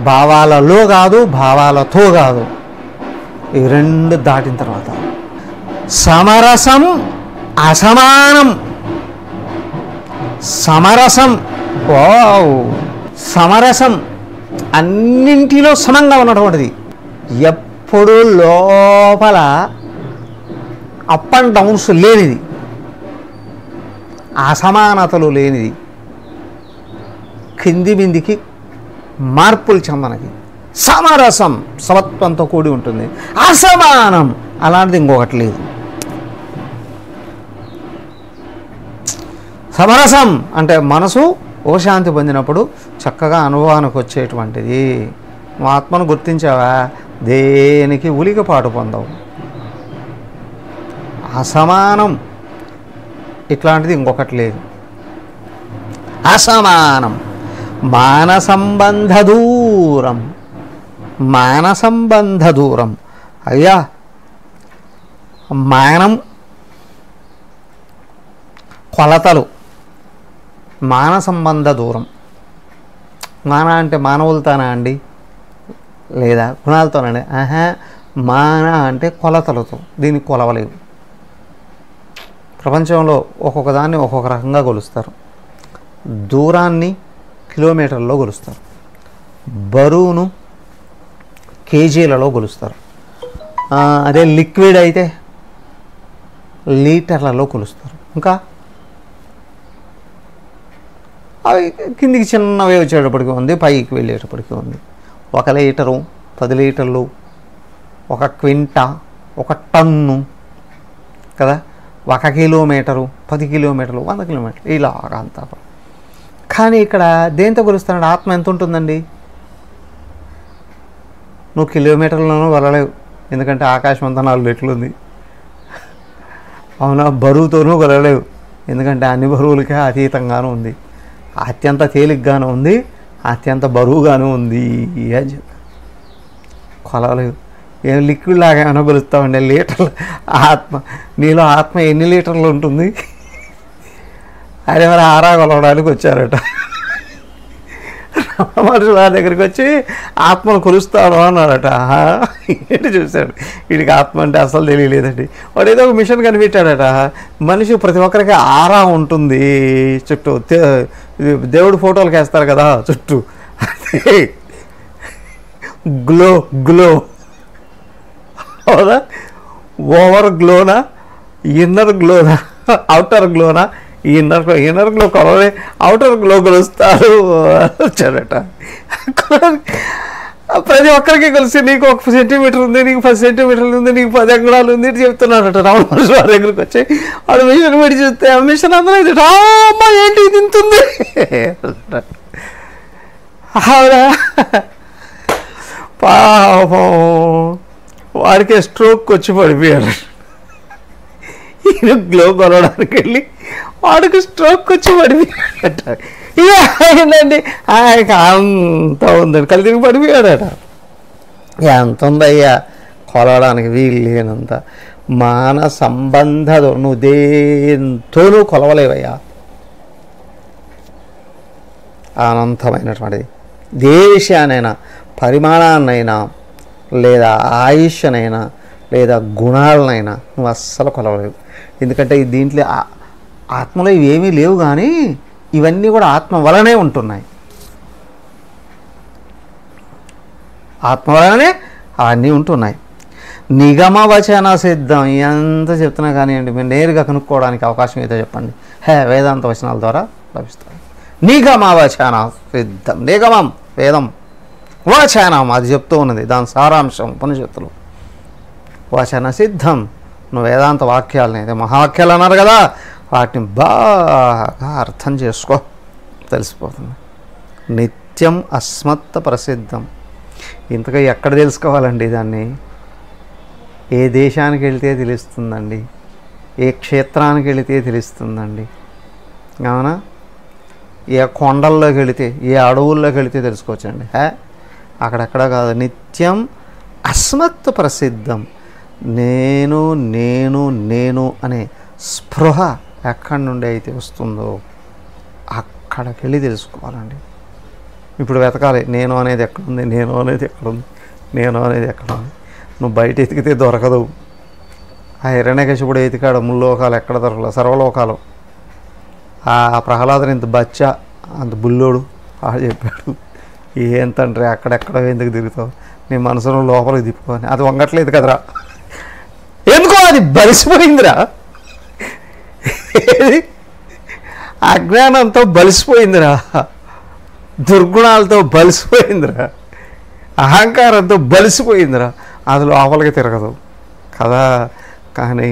భావాలలో కాదు, భావాలతో కాదు. ఈ 2 దాటిన తర్వాత సమరసం అసమానం. సమరసం, సమరసం అన్నింటిలో సమంగా ఉన్నటువంటిది. ఎప్పుడు లోపల అప్ అండ్ డౌన్స్ లేనిది, అసమానతలు లేనిది, కింది బిందికి మార్పులు చెందనది. సమరసం సమత్వంతో కూడి ఉంటుంది. అసమానం అలాంటిది ఇంకొకటి లేదు. సమరసం అంటే మనసు ఉపశాంతి పొందినప్పుడు చక్కగా అనుభవానికి వచ్చేటువంటిది. నువ్వు ఆత్మను గుర్తించావా, దేనికి ఉలికపాటు పొందవు. అసమానం ఇట్లాంటిది ఇంకొకటి లేదు. అసమానం మానసంబంధ దూరం. మానసంబంధ దూరం. అయ్యా, మానం కొలతలు, మానసంబంధ దూరం. మాన అంటే మానవులతోనా అండి? లేదా గుణాలతోనండి? మాన అంటే కొలతలతో. దీన్ని కొలవలేవు. ప్రపంచంలో ఒక్కొక్క దాన్ని ఒక్కొక్క రకంగా కొలుస్తారు. దూరాన్ని కిలోమీటర్లలో కొలుస్తారు, బరువును కేజీలలో కొలుస్తారు. అదే లిక్విడ్ అయితే లీటర్లలో కొలుస్తారు. ఇంకా అవి కిందికి చిన్నవి వచ్చేటప్పటికి ఉంది, పైకి వెళ్ళేటప్పటికి ఉంది. 1 లీటరు, 10 లీటర్లు, 1 క్వింటా, 1 టన్ను కదా, 1 కిలోమీటరు, 10 కిలోమీటర్లు, 100 కిలోమీటర్లు, ఇలాగ అంతా. కానీ ఇక్కడ దేంతో కొలుస్తున్నాడు? ఆత్మ ఎంత ఉంటుందండి? నువ్వు కిలోమీటర్లను వెళ్ళలేవు, ఎందుకంటే ఆకాశం అంతా 4 రెట్లు ఉంది. అవునా? బరువుతోనూ వెళ్ళలేవు, ఎందుకంటే అన్ని బరువులకే అతీతంగానూ ఉంది. అత్యంత తేలిగ్గాను ఉంది, అత్యంత బరువుగాను ఉంది అని చెప్పి కొలవలేవు. ఏం లిక్విడ్ లాగా ఏమైనా కొలుస్తామండి? లీటర్లు. ఆత్మ, నీలో ఆత్మ ఎన్ని లీటర్లు ఉంటుంది? అరే మరి ఆరా కొలవడానికి వచ్చారట మనుషుల దగ్గరికి వచ్చి ఆత్మను కొలుస్తాడు అన్నాడట. ఏంటి చూశాడు, వీడికి ఆత్మ అంటే అసలు తెలియలేదండి. వాడు ఏదో ఒక మిషన్ కనిపెట్టాడట. మనిషి ప్రతి ఒక్కరికి ఆరా ఉంటుంది చుట్టూ. దేవుడు ఫోటోలకు వేస్తారు కదా చుట్టూ, గ్లో గ్లో. అవునా? ఓవర్ గ్లోనా, ఇన్నర్ గ్లోనా, అవుటర్ గ్లోనా? ఇన్నర్ గ్లో కొలవే, అవుటర్ గ్లో కొలుస్తారు వచ్చాడట. ప్రతి ఒక్కరికి కలిసి నీకు 1 సెంటీమీటర్ ఉంది, నీకు 10 సెంటీమీటర్లు ఉంది, నీకు 10 అంగుళాలు ఉంది చెప్తున్నాడట. రావణ మనుషుల దగ్గరికి వచ్చి వాడు మిషన్ పెట్టి చూస్తే ఆ మిషన్ అందరూ అమ్మ ఏంటి ఇది ఇంతుంది అవునా? పాపం వాడికే స్ట్రోక్ వచ్చి పడిపోయాడు. ఈయన గ్లో కొలవడానికి వెళ్ళి వాడికి స్ట్రోక్ వచ్చి పడిపోయాడట. ఇక ఏంటండి ఆయనకి అంత ఉందండి, కళ్ళు తిరిగి పడిపోయాడట. ఎంత ఉందయ్యా కొలవడానికి వీలు లేనంత. మాన సంబంధ నువ్వు దేంతోనూ కొలవలేవయ్యా. అనంతమైనటువంటిది. ఏ విషయానైనా, పరిమాణాన్నైనా, లేదా ఆయుష్నైనా, లేదా గుణాలనైనా నువ్వు అస్సలు కొలవలేవు. ఎందుకంటే దీంట్లో ఆత్మలో ఇవేమీ లేవు, కానీ ఇవన్నీ కూడా ఆత్మ వలనే ఉంటున్నాయి. ఆత్మ వలనే అవన్నీ ఉంటున్నాయి. నిగమ వచన సిద్ధం ఎంత చెప్తున్నా కానివ్వండి, మీరు నేరుగా కనుక్కోవడానికి అవకాశం ఏదో చెప్పండి. వేదాంత వచనాల ద్వారా లభిస్తాయి. నిగమ వచన సిద్ధం, నిగమం వేదం, వచనం అది చెప్తూ ఉన్నది, దాని సారాంశం ఉపనిషత్తులు. వచన సిద్ధం, నువ్వు వేదాంత వాక్యాలని, అయితే మహావాక్యాలు అన్నారు కదా, వాటిని బాగా అర్థం చేసుకో, తెలిసిపోతుంది. నిత్యం అస్మత్ ప్రసిద్ధం. ఇంతగా ఎక్కడ తెలుసుకోవాలండి దాన్ని? ఏ దేశానికి వెళితే తెలుస్తుందండి, ఏ క్షేత్రానికి వెళితే తెలుస్తుందండి, అవునా? ఏ కొండల్లోకి వెళితే, ఏ అడవుల్లోకి వెళితే తెలుసుకోవచ్చండి. అక్కడెక్కడ కాదు. నిత్యం అస్మత్ ప్రసిద్ధం. నేను నేను నేను అనే స్పృహ ఎక్కడి నుండి అయితే వస్తుందో అక్కడికి వెళ్ళి తెలుసుకోవాలండి. ఇప్పుడు వెతకాలి, నేను అనేది ఎక్కడుంది, నేను అనేది ఎక్కడుంది, నేను అనేది ఎక్కడుంది. నువ్వు బయట ఎతికితే దొరకదు. ఆ హిరణ్యకశిపుడు ఎతికాడు, ముల్లోకాలు ఎక్కడ దొరకలేదు, సర్వలోకాలు. ఆ ప్రహ్లాదుని ఇంత బచ్చా, అంత బుల్లోడు ఆడు చెప్పాడు, ఏం తండ్రి అక్కడెక్కడ ఎందుకు తిరుగుతావు, నీ మనసులో లోపలికి తిప్పుకొని. అది వంగట్లేదు కదరా, ఎందుకో అది బలిసిపోయిందిరా, అజ్ఞానంతో బలిసిపోయిందిరా, దుర్గుణాలతో బలిసిపోయిందిరా, అహంకారంతో బలిసిపోయిందిరా, అది లోపలికి తిరగదు కదా. కానీ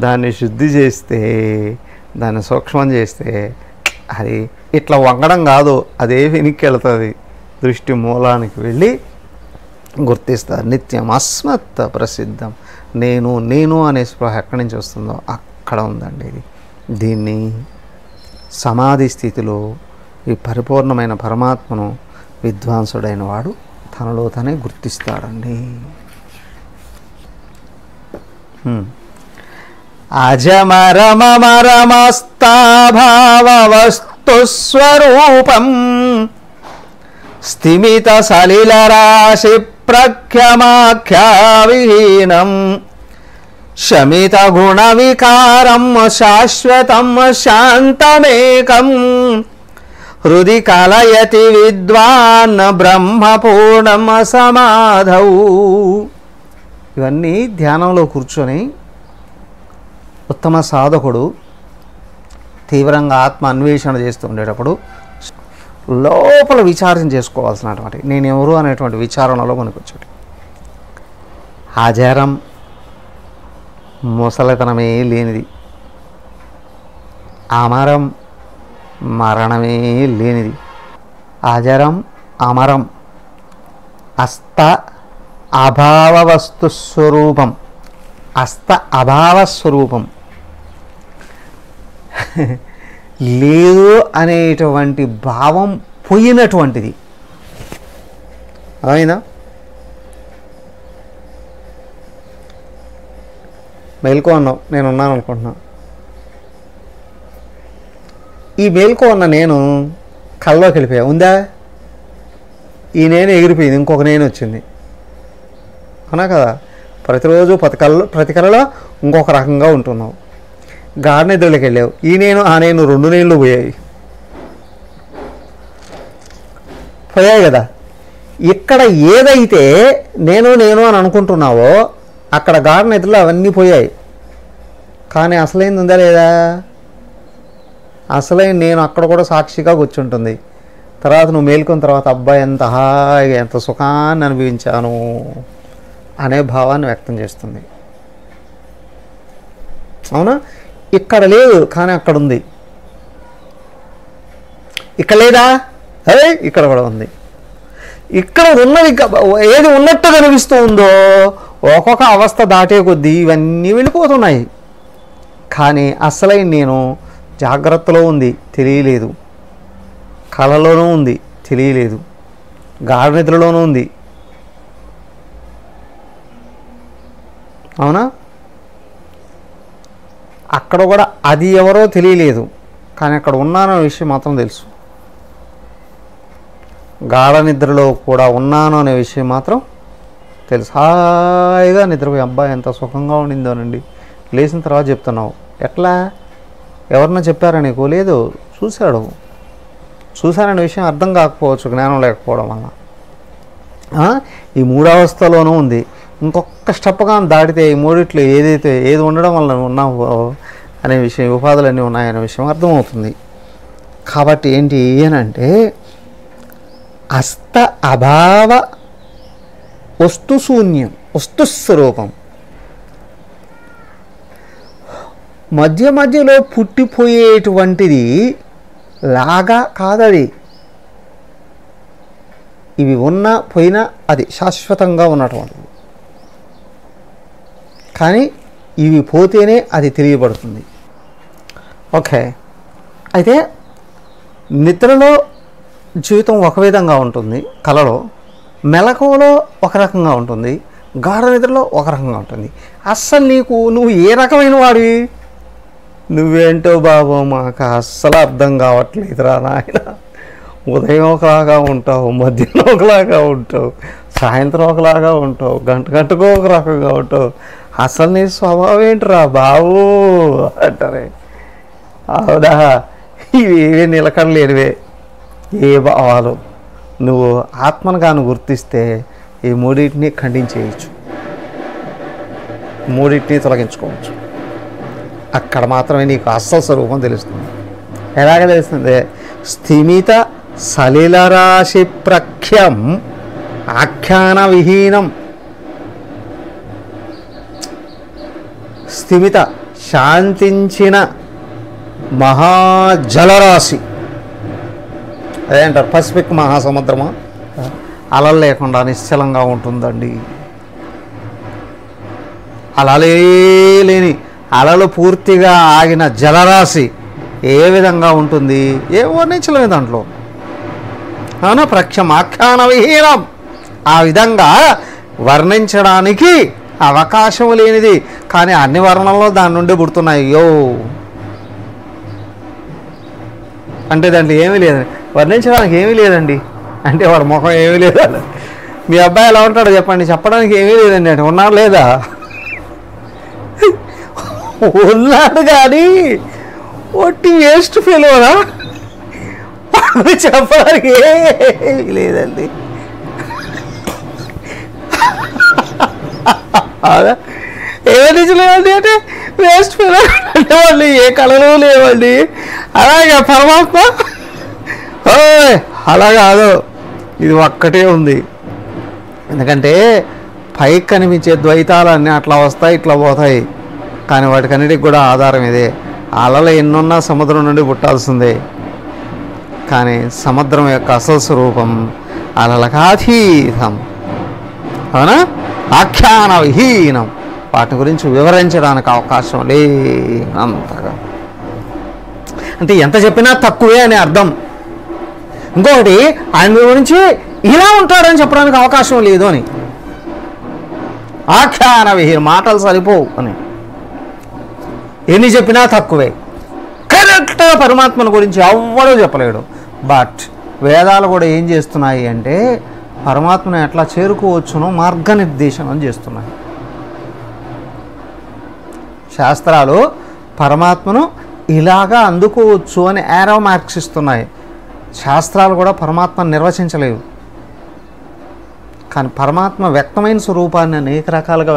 దాన్ని శుద్ధి చేస్తే, దాన్ని సూక్ష్మం చేస్తే అది ఇట్లా వంగడం కాదు, అదే వెనక్కి వెళుతుంది, దృష్టి మూలానికి వెళ్ళి గుర్తిస్తారు. నిత్యం అస్మత్ ప్రసిద్ధం. నేను నేను అనే స్పృహ ఎక్కడి నుంచి వస్తుందో అక్కడ ఉందండి ఇది. దీన్ని సమాధి స్థితిలో ఈ పరిపూర్ణమైన పరమాత్మను విద్వాంసుడైన వాడు తనలో తనే గుర్తిస్తాడండి. అజమరమరమస్తాభావవస్తుస్వరూపం స్థిమిత సలిలరాశి ప్రఖ్యమాఖ్యావిహీనం శమిత గుణ వికారం శాశ్వతం శాంతమేకం హృది కలయతి విద్వాన్ బ్రహ్మపూర్ణం సమాధౌ. ఇవన్నీ ధ్యానంలో కూర్చొని ఉత్తమ సాధకుడు తీవ్రంగా ఆత్మ అన్వేషణ చేస్తూ ఉండేటప్పుడు లోపల విచారణ చేసుకోవాల్సినటువంటి నేనెవరు అనేటువంటి విచారణలో మనకు వచ్చాడు. ఆచారం ముసలితనమే లేనిది, అమరం మరణమే లేనిది. ఆచారం అమరం, అస్త అభావ వస్తు స్వరూపం, అస్త అభావ స్వరూపం, లేదు అనేటువంటి భావం పోయినటువంటిది. అయినా మేల్కో అన్నావు, నేను ఉన్నాను అనుకుంటున్నా. ఈ మేల్కో అన్న నేను కళ్ళలోకి వెళ్ళిపోయా, ఉందా? ఈ నేను ఎగిరిపోయింది, ఇంకొక నేను వచ్చింది, అవునా కదా? ప్రతిరోజు ప్రతి కళలో ఇంకొక రకంగా ఉంటున్నావు. గాఢ నిద్రలోకి వెళ్ళావు, ఈ నేను ఆ నేను రెండు నేళ్ళు పోయాయి కదా. ఇక్కడ ఏదైతే నేను నేను అని అనుకుంటున్నావో అక్కడ గాఢ నిద్రలో అవన్నీ పోయాయి. కానీ అసలైంది ఉందా లేదా? అసలైన నేను అక్కడ కూడా సాక్షిగా కూర్చుంటుంది. తర్వాత నువ్వు మేల్కొన్న తర్వాత అబ్బాయి ఎంత హాయిగా ఎంత సుఖాన్ని అనుభవించాను అనే భావాన్ని వ్యక్తం చేస్తుంది. అవునా? ఇక్కడ లేదు కానీ అక్కడ ఉంది. ఇక్కడ లేదా? అదే ఇక్కడ కూడా ఉంది. ఇక్కడ ఉన్నది ఏది ఉన్నట్టు కనిపిస్తూ ఉందో ఒక్కొక్క అవస్థ దాటే కొద్దీ ఇవన్నీ వెళ్ళిపోతున్నాయి. కానీ అసలైన నేను జాగ్రత్తలో ఉంది, తెలియలేదు. కళలోనూ ఉంది, తెలియలేదు. గాఢ నిద్రలోనూ ఉంది, అవునా? అక్కడ కూడా అది ఎవరో తెలియలేదు, కానీ అక్కడ ఉన్నానన్న విషయం మాత్రం తెలుసు. గాఢ నిద్రలో కూడా ఉన్నాను అనే విషయం మాత్రం తెలుసు. హాయిగా నిద్రపోయి అబ్బాయి ఎంత సుఖంగా ఉండిందోనండి. లేచిన తర్వాత చెప్తున్నావు. ఎట్లా? ఎవరన్నా చెప్పారా నీకు? లేదు, చూశాననే విషయం అర్థం కాకపోవచ్చు జ్ఞానం లేకపోవడం వల్ల. ఈ మూడవస్థలోనూ ఉంది. ఇంకొక స్టెప్గా దాటితే ఈ మూడిట్లో ఏది ఉండడం వల్ల ఉన్నావో అనే విషయం, ఉపాధులన్నీ ఉన్నాయనే విషయం అర్థమవుతుంది. కాబట్టి ఏంటి అనంటే అస్త అభావ వస్తుశూన్యం, వస్తుస్వరూపం. మధ్యలో పుట్టిపోయేటువంటిది లాగా కాదది. ఇవి ఉన్నా పోయినా అది శాశ్వతంగా ఉన్నటువంటిది. కానీ ఇవి పోతేనే అది తెలియబడుతుంది. ఓకే, అయితే నిద్రలో జీవితం ఒక విధంగా ఉంటుంది, కలలో మెలకువలో ఒక రకంగా ఉంటుంది, గాఢ నిద్రలో ఒక రకంగా ఉంటుంది. అస్సలు నువ్వు ఏ రకమైన వాడివి? నువ్వేంటో బాబు మాకు అస్సలు అర్థం కావట్లేదురా నాయన. ఉదయం ఒకలాగా ఉంటావు, మధ్యాహ్నం ఒకలాగా ఉంటావు, సాయంత్రం ఒకలాగా ఉంటావు, గంటకో ఒక రకంగా ఉంటావు. అసలు నీ స్వభావం ఏంటిరా బాబు అంటారే. అవునా? ఇవేవే నిలకడలేనివే ఏ భావాలు. నువ్వు ఆత్మను కాను గుర్తిస్తే ఈ మూడింటిని ఖండించేయచ్చు, మూడింటిని తొలగించుకోవచ్చు. అక్కడ మాత్రమే నీకు అస్సలు స్వరూపం తెలుస్తుంది. ఎలాగ తెలుస్తుంది? స్థిమిత సలిలరాశి ప్రఖ్యం ఆఖ్యాన విహీనం. స్థిమిత శాంతించిన మహాజలరాశి, అదేంటారు పసిఫిక్ మహాసముద్రమా, అలలు లేకుండా నిశ్చలంగా ఉంటుందండి. అలలే లేని, అలలు పూర్తిగా ఆగిన జలరాశి ఏ విధంగా ఉంటుంది? ఏ వర్ణించలేని దాంట్లో. అవునా? ప్రఖ్యం ఆఖ్యాన విహీనం. ఆ విధంగా వర్ణించడానికి అవకాశం లేనిది, కానీ అన్ని వర్ణంలో దాని నుండి పుడుతున్నాయి. అయ్యో అంటే దాంట్లో ఏమీ లేదండి, వర్ణించడానికి ఏమీ లేదండి అంటే వాడు ముఖం ఏమీ లేదా? మీ అబ్బాయి ఎలా ఉంటాడో చెప్పండి. చెప్పడానికి ఏమీ లేదండి అంటే ఉన్నాడు లేదా? ఉన్నాడు కానీ ఒట్టి వేస్ట్ ఫెలోరా, చెప్పడానికి ఏమీ లేదండి. ఏమీ లేవండి అంటే వేస్ట్ ఫెలో అంటే వాళ్ళు ఏ కళలు లేవండి. అలాగే పరమాత్మ అలా కాదు, ఇది ఒక్కటే ఉంది. ఎందుకంటే పైకి కనిపించే ద్వైతాలన్నీ అట్లా వస్తాయి, ఇట్లా పోతాయి, కానీ వాటికన్నిటికి కూడా ఆధారం ఇదే. అలలు ఎన్నున్నా సముద్రం నుండి పుట్టాల్సిందే, కానీ సముద్రం యొక్క అసలు స్వరూపం అలలకాతీతం. అవునా? ఆఖ్యాన విహీనం. వాటి గురించి వివరించడానికి అవకాశం లేనంతగా. అంటే ఎంత చెప్పినా తక్కువే అనే అర్థం. ఇంకొకటి, ఆయన గురించి ఇలా ఉంటాడని చెప్పడానికి అవకాశం లేదు అని. ఆఖ్యాన విహీనం, మాటలు సరిపోవు అని. ఎన్ని చెప్పినా తక్కువే. కరెక్ట్గా పరమాత్మను గురించి ఎవ్వడూ చెప్పలేడు. బట్ వేదాలు కూడా ఏం చేస్తున్నాయి అంటే పరమాత్మను ఎట్లా చేరుకోవచ్చునో మార్గనిర్దేశనం చేస్తున్నాయి. శాస్త్రాలు పరమాత్మను ఇలాగా అందుకోవచ్చు అని యారో మార్క్స్ ఇస్తున్నాయి. శాస్త్రాలు కూడా పరమాత్మను నిర్వచించలేవు, కానీ పరమాత్మ వ్యక్తమైన స్వరూపాన్ని అనేక రకాలుగా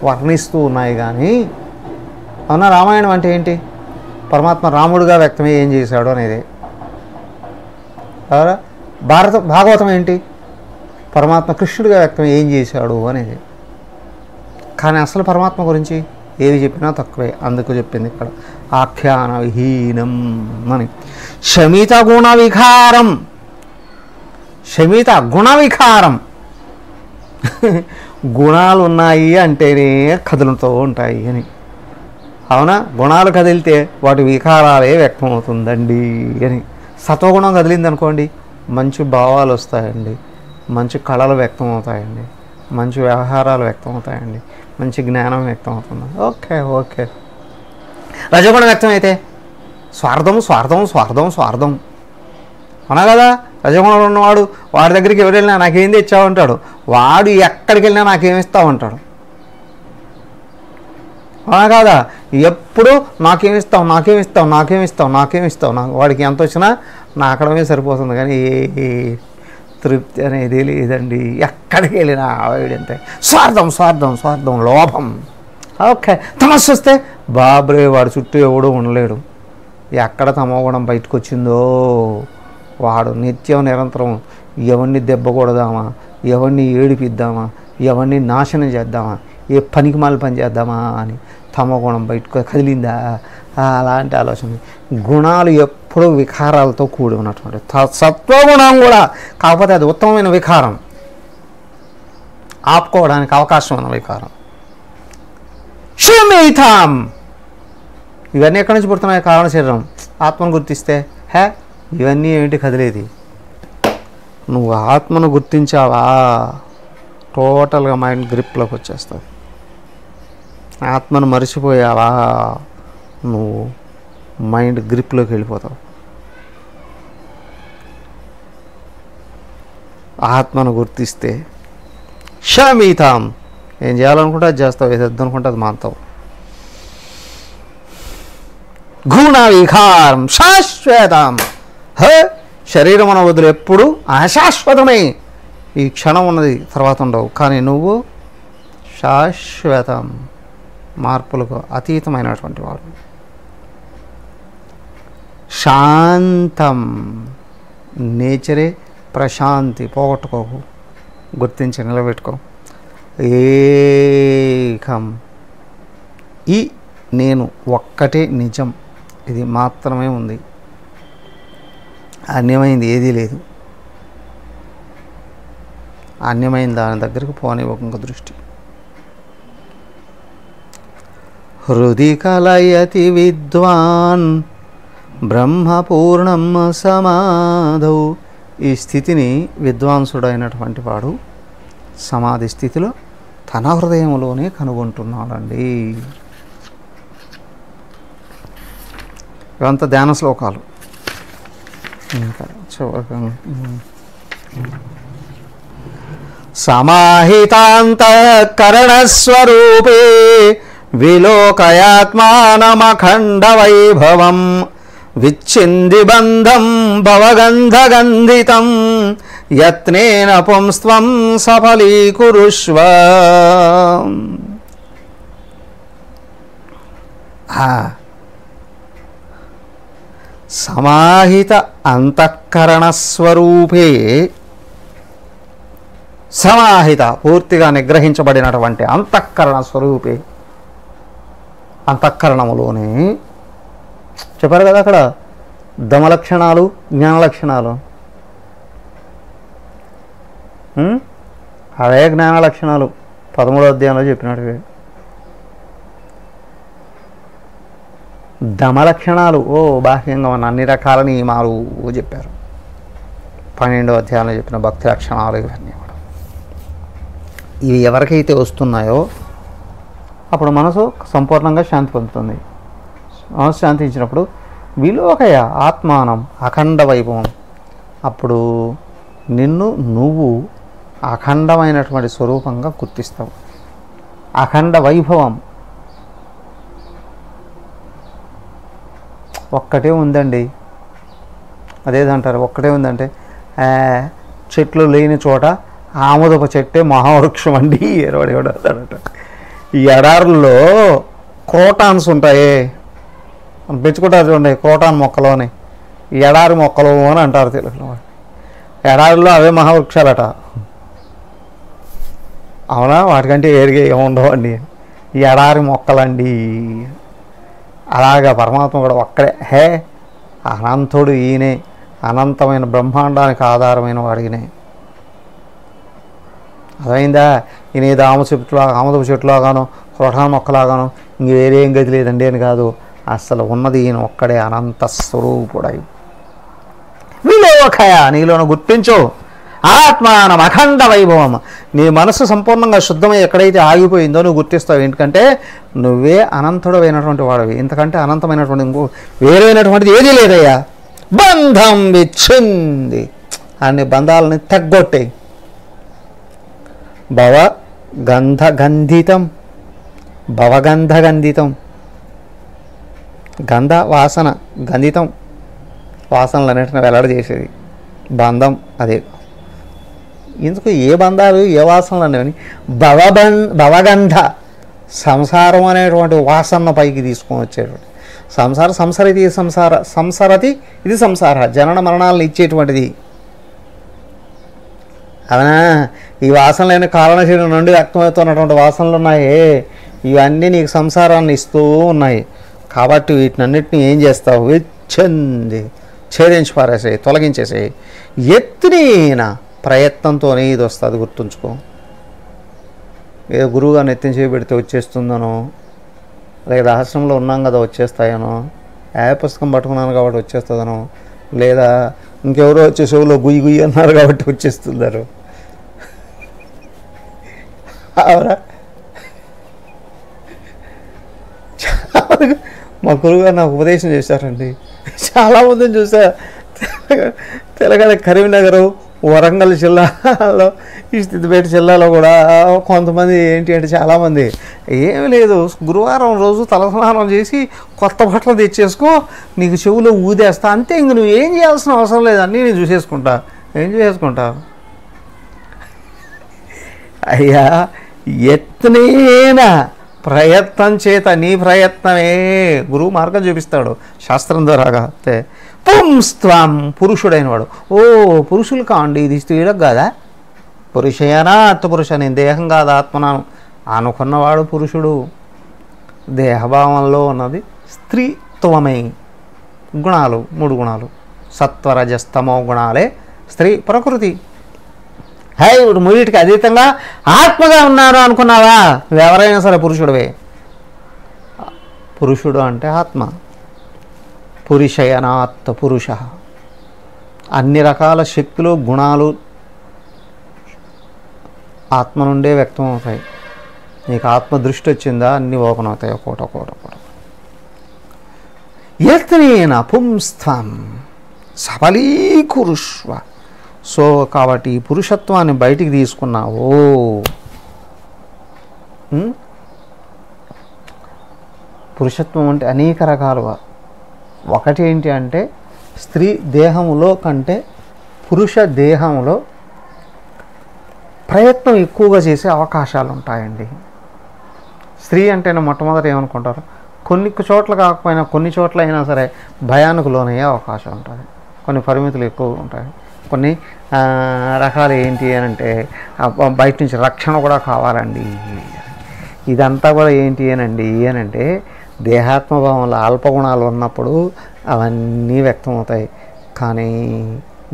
వర్ణిస్తూ ఉన్నాయి. కానీ అవునా? రామాయణం అంటే ఏంటి? పరమాత్మ రాముడుగా వ్యక్తమై ఏం చేశాడు అనేది. భాగవతం ఏంటి? పరమాత్మ కృష్ణుడిగా వ్యక్తమై ఏం చేశాడు అనేది. కానీ అసలు పరమాత్మ గురించి ఏది చెప్పినా తక్కువే. అందుకు చెప్పింది ఇక్కడ ఆఖ్యాన విహీనం అని. శమిత గుణ వికారం, శమిత గుణ వికారం. గుణాలు ఉన్నాయి అంటేనే కదులుతూ ఉంటాయి అని. అవునా? గుణాలు కదిలితే వాటి వికారాలే వ్యక్తమవుతుందండి అని. సత్వగుణం కదిలింది అనుకోండి, మంచి భావాలు వస్తాయండి, మంచి కళలు వ్యక్తమవుతాయండి, మంచి వ్యవహారాలు వ్యక్తమవుతాయండి, మంచి జ్ఞానం వ్యక్తమవుతుంది. ఓకే. రజగుణం వ్యక్తమైతే స్వార్థం స్వార్థం స్వార్థం స్వార్థం అవునా కదా? రజోగుణంలో ఉన్నవాడు వాడి దగ్గరికి ఎవరు వెళ్ళినా నాకేం తెచ్చావంటాడు, వాడు ఎక్కడికి వెళ్ళినా నాకేమిస్తావంటాడు. అవునా కాదా? ఎప్పుడు నాకేమిస్తావు నాకేమిస్తావు నాకేమిస్తావు నాకేమిస్తావు, నాకు వాడికి ఎంత వచ్చినా నాకడమే సరిపోతుంది, కానీ ఏ తృప్తి అనేది లేదండి. ఎక్కడికి వెళ్ళినా వీడంతే స్వార్థం స్వార్థం స్వార్థం లోభం. ఓకే, తమస్సు వస్తే బాబ్రే వాడు చుట్టూ ఎవడూ ఉండలేడు. ఎక్కడ తమోగుణం బయటకు వచ్చిందో వాడు నిత్యం నిరంతరం ఎవరిని దెబ్బ కొడదామా, ఎవరిని ఏడిపిద్దామా, ఎవరిని నాశనం చేద్దామా, ఏ పనికి మాలి పని చేద్దామా అని తమోగుణం బయటకు కదిలిందా, అలాంటి ఆలోచన. గుణాలు ఎప్పుడూ వికారాలతో కూడి ఉన్నటువంటి సత్వగుణం కూడా, కాకపోతే అది ఉత్తమమైన వికారం, ఆపుకోవడానికి అవకాశం ఉన్న వికారం. షమితాం, ఇవన్నీ ఎక్కడి నుంచి పుడుతున్నాయి? కారణ శరీరం. ఆత్మను గుర్తిస్తే ఇవన్నీ ఏమిటి కదిలేది? నువ్వు ఆత్మను గుర్తించావా టోటల్గా మైండ్ గ్రిప్లోకి వచ్చేస్తుంది. ఆత్మను మరిచిపోయావా నువ్వు మైండ్ గ్రిప్లోకి వెళ్ళిపోతావు. ఆత్మను గుర్తిస్తే షమితాం, ఏం చేయాలనుకుంటే అది చేస్తావు, ఏది వద్దనుకుంటే అది మాంతావు. గుణ వికారం శాశ్వతం. శరీరం అన్న వదులు ఎప్పుడు అశాశ్వతమే, ఈ క్షణం ఉన్నది తర్వాత ఉండవు, కానీ నువ్వు శాశ్వతం, మార్పులకు అతీతమైనటువంటి వాడు. శాంతం, నేచరే ప్రశాంతి, పోగొట్టుకోకు, గుర్తించి నిలబెట్టుకో. ఏకం, ఈ నేను ఒక్కటే నిజం, ఇది మాత్రమే ఉంది, అన్యమైంది ఏదీ లేదు. అన్యమైన దాని దగ్గరకు పోనివ్వక దృష్టి. హృది కలయతి విద్వాన్ బ్రహ్మపూర్ణం సమాధౌ. ఈ స్థితిని విద్వాంసుడైనటువంటి వాడు సమాధి స్థితిలో తన హృదయంలోనే కనుగొంటున్నాడండి. ఇవంతా ధ్యాన శ్లోకాలు. ఇంకా సమాహితాంతఃకరణస్వరూపే విలోకయాత్మానమఖండ వైభవం విచ్ఛింది బంధం భవగంధగంధితం యత్నేన పుంస్త్వం సఫలీకురుష్వ. సమాహిత అంతఃకరణస్వరూపే, సమాహిత పూర్తిగా నిగ్రహించబడినటువంటి అంతఃకరణ స్వరూపే, అంతఃకరణములోనే చెప్పారు కదా అక్కడ దమలక్షణాలు జ్ఞానలక్షణాలు, అవే జ్ఞాన లక్షణాలు 13వ అధ్యాయంలో చెప్పినట్టువే. దమలక్షణాలు బాహ్యంగా ఉన్న అన్ని రకాల నియమాలు చెప్పారు. 12వ అధ్యాయంలో చెప్పిన భక్తి లక్షణాలు ఇవన్నీ కూడా. ఇవి ఎవరికైతే వస్తున్నాయో అప్పుడు మనసు సంపూర్ణంగా శాంతి పొందుతుంది. మనసు శాంతించినప్పుడు విలోకయ ఆత్మానం అఖండ వైభవం, అప్పుడు నిన్ను నువ్వు అఖండమైనటువంటి స్వరూపంగా గుర్తిస్తావు. అఖండ వైభవం ఒక్కటే ఉందండి, అదేదంటారు ఒక్కటే ఉందంటే చెట్లు లేని చోట ఆముదపు చెట్టే మహావృక్షం అండి ఎవడతాడట. ఈ ఎడారుల్లో క్రోటాన్స్ ఉంటాయి, పెంచుకుంటారు చూడండి, క్రోటాన్ మొక్కలు అని, ఎడారి మొక్కలు అని అంటారు తెలుగులో. ఎడారుల్లో అవే మహావృక్షాలట. అవునా? వాటికంటే ఏరిగా ఏముండవు అండి, ఈ ఎడారి మొక్కలండి. అలాగా పరమాత్మ కూడా ఒక్కడే, అనంతుడు ఈయనే, అనంతమైన బ్రహ్మాండానికి ఆధారమైన వాడినే. అదైందా? ఈయన ఏదో ఆముదపు చెట్టులాగానో క్రోటాన్ మొక్కలాగానో ఇంక వేరే ఏం గతి లేదండి అని కాదు, అసలు ఉన్నది ఈయన ఒక్కడే, అనంత స్వరూపుడై. విలోకయ, నీలోను గుర్తించు ఆత్మానం అఖండ వైభవం. నీ మనసు సంపూర్ణంగా శుద్ధమై ఎక్కడైతే ఆగిపోయిందో నువ్వు గుర్తిస్తావు. ఎందుకంటే నువ్వే అనంతుడు అయినటువంటి వాడివి, ఇంతకంటే అనంతమైనటువంటి ఇంకో వేరైనటువంటిది ఏదీ లేదయ్యా. బంధం విచ్ఛింది, అన్ని బంధాలని తగ్గొట్టాయి. భవగంధగంధితం, భవగంధగంధితం, గంధ వాసన, గంధితం వాసనలన్నింటిని వెల్లడి బంధం అదే. ఎందుకు ఏ బంధాలు ఏ వాసనలు అనేవి భవగంధ సంసారం అనేటువంటి వాసన పైకి తీసుకొని వచ్చేటువంటి సంసారతి సంసారతి ఇది సంసార జనన మరణాలను ఇచ్చేటువంటిది. అవునా? ఈ వాసనలైన కారణశీలం నుండి వ్యక్తమవుతున్నటువంటి వాసనలు ఉన్నాయే, ఇవన్నీ నీకు సంసారాన్ని ఇస్తూ ఉన్నాయి. కాబట్టి వీటినన్నిటిని ఏం చేస్తావు? ఛేదించి పారేసేయి, తొలగించేసేయి. ఎత్తునీన ప్రయత్నంతోనే ఇది వస్తుంది, గుర్తుంచుకో. ఏదో గురువుగారిని ఎత్తిన చేయబెడితే వచ్చేస్తుందనో, లేదా ఆశ్రమంలో ఉన్నాం కదా వచ్చేస్తాయనో, పుస్తకం పట్టుకున్నాను కాబట్టి వచ్చేస్తుందనో, లేదా ఇంకెవరో వచ్చే షోలో గుయ్యి గుయ్యి అన్నారు కాబట్టి వచ్చేస్తున్నారు. అవరా మా గురువుగారు నాకు ఉపదేశం చేశారండి. చాలామందిని చూసా. తెలంగాణ కరీంనగర్, వరంగల్ జిల్లాలో, ఈ సిద్దిపేట జిల్లాలో కూడా కొంతమంది ఏంటి అంటే చాలామంది ఏమీ లేదు, గురువారం రోజు తలస్నానం చేసి కొత్త బట్టలు తెచ్చేసుకో, నీకు చెవులో ఊదేస్తా అంతే, ఇంక నువ్వు ఏం చేయాల్సిన అవసరం లేదు, అన్నీ నేను చూసేసుకుంటా. ఏం చేసుకుంటా? అయ్యా, ఎత్తునేనా ప్రయత్నం చేత నీ ప్రయత్నమే గురువు మార్గం చూపిస్తాడు శాస్త్రం ద్వారాగా. అంతే. పుంస్త్వం పురుషుడైన వాడు. ఓ పురుషులు కాండి, ఇది స్త్రీలకు కాదా? పురుషయనా ఆత్మపురుష, నేను దేహం కాదు ఆత్మనాను అనుకున్నవాడు పురుషుడు. దేహభావంలో ఉన్నది స్త్రీత్వమే. గుణాలు 3 గుణాలు, సత్వరజస్తమో గుణాలే స్త్రీ ప్రకృతి. హై, ఇప్పుడు మూడింటికి అతీతంగా ఆత్మగా ఉన్నాను అనుకున్నావా? ఎవరైనా సరే పురుషుడివే. పురుషుడు అంటే ఆత్మ. పురుషయనాత్ పురుష. అన్ని రకాల శక్తులు గుణాలు ఆత్మ నుండే వ్యక్తం అవుతాయి. నీకు ఆత్మ దృష్టి వచ్చిందా, అన్నీ ఓపెన్ అవుతాయి ఒక్కోట. యత్నేన పుంస్త్వం సబలీకురుష్వ. సో కాబట్టి ఈ పురుషత్వాన్ని బయటికి తీసుకున్నావు. పురుషత్వం అంటే అనేక రకాలుగా. ఒకటి ఏంటి అంటే స్త్రీ దేహంలో కంటే పురుష దేహంలో ప్రయత్నం ఎక్కువగా చేసే అవకాశాలు ఉంటాయండి. స్త్రీ అంటేనే మొట్టమొదటి ఏమనుకుంటారు, కొన్ని చోట్ల కాకపోయినా కొన్ని చోట్ల అయినా సరే భయానికి లోనయ్యే అవకాశం ఉంటుంది. కొన్ని పరిమితులు ఎక్కువగా ఉంటాయి. కొన్ని రకాలు ఏంటి అని అంటే బయట నుంచి రక్షణ కూడా కావాలండి. ఇదంతా కూడా ఏంటి అని అంటే దేహాత్మభావంలో అల్పగుణాలు ఉన్నప్పుడు అవన్నీ వ్యక్తమవుతాయి. కానీ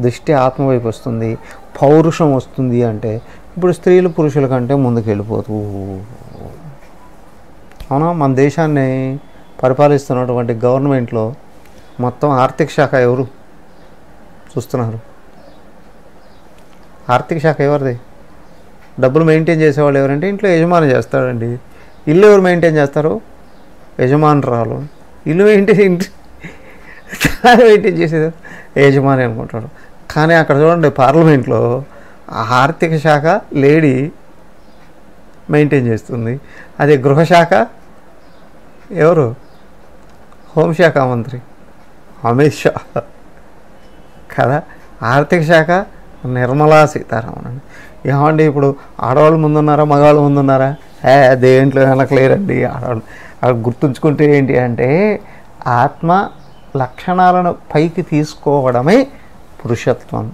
దృష్టి ఆత్మ వైపు వస్తుంది, పౌరుషం వస్తుంది అంటే ఇప్పుడు స్త్రీలు పురుషుల కంటే ముందుకు వెళ్ళిపోతూ. అవునా? మన దేశాన్ని పరిపాలిస్తున్నటువంటి గవర్నమెంట్లో మొత్తం ఆర్థిక శాఖ ఎవరు చూస్తున్నారు? ఆర్థిక శాఖ ఎవరిది? డబ్బులు మెయింటైన్ చేసేవాళ్ళు ఎవరంటే ఇంట్లో యజమాని చేస్తాడండి. ఇల్లు ఎవరు మెయింటైన్ చేస్తారు? యజమానురాలు. ఇల్లు మెయింటైన్ చేసేది యజమాని అనుకుంటాడు. కానీ అక్కడ చూడండి, పార్లమెంట్లో ఆర్థిక శాఖ లేడీ మెయింటైన్ చేస్తుంది. అదే గృహశాఖ ఎవరు? హోంశాఖ మంత్రి అమిత్ షా కదా. ఆర్థిక శాఖ నిర్మలా సీతారామన్. ఏమండి ఇప్పుడు ఆడవాళ్ళు ముందున్నారా మగవాళ్ళు ముందున్నారా? దేంట్లో వెనకలేరండి ఆడవాళ్ళు. అవి గుర్తుంచుకుంటే ఏంటి అంటే ఆత్మ లక్షణాలను పైకి తీసుకోవడమే పురుషత్వం.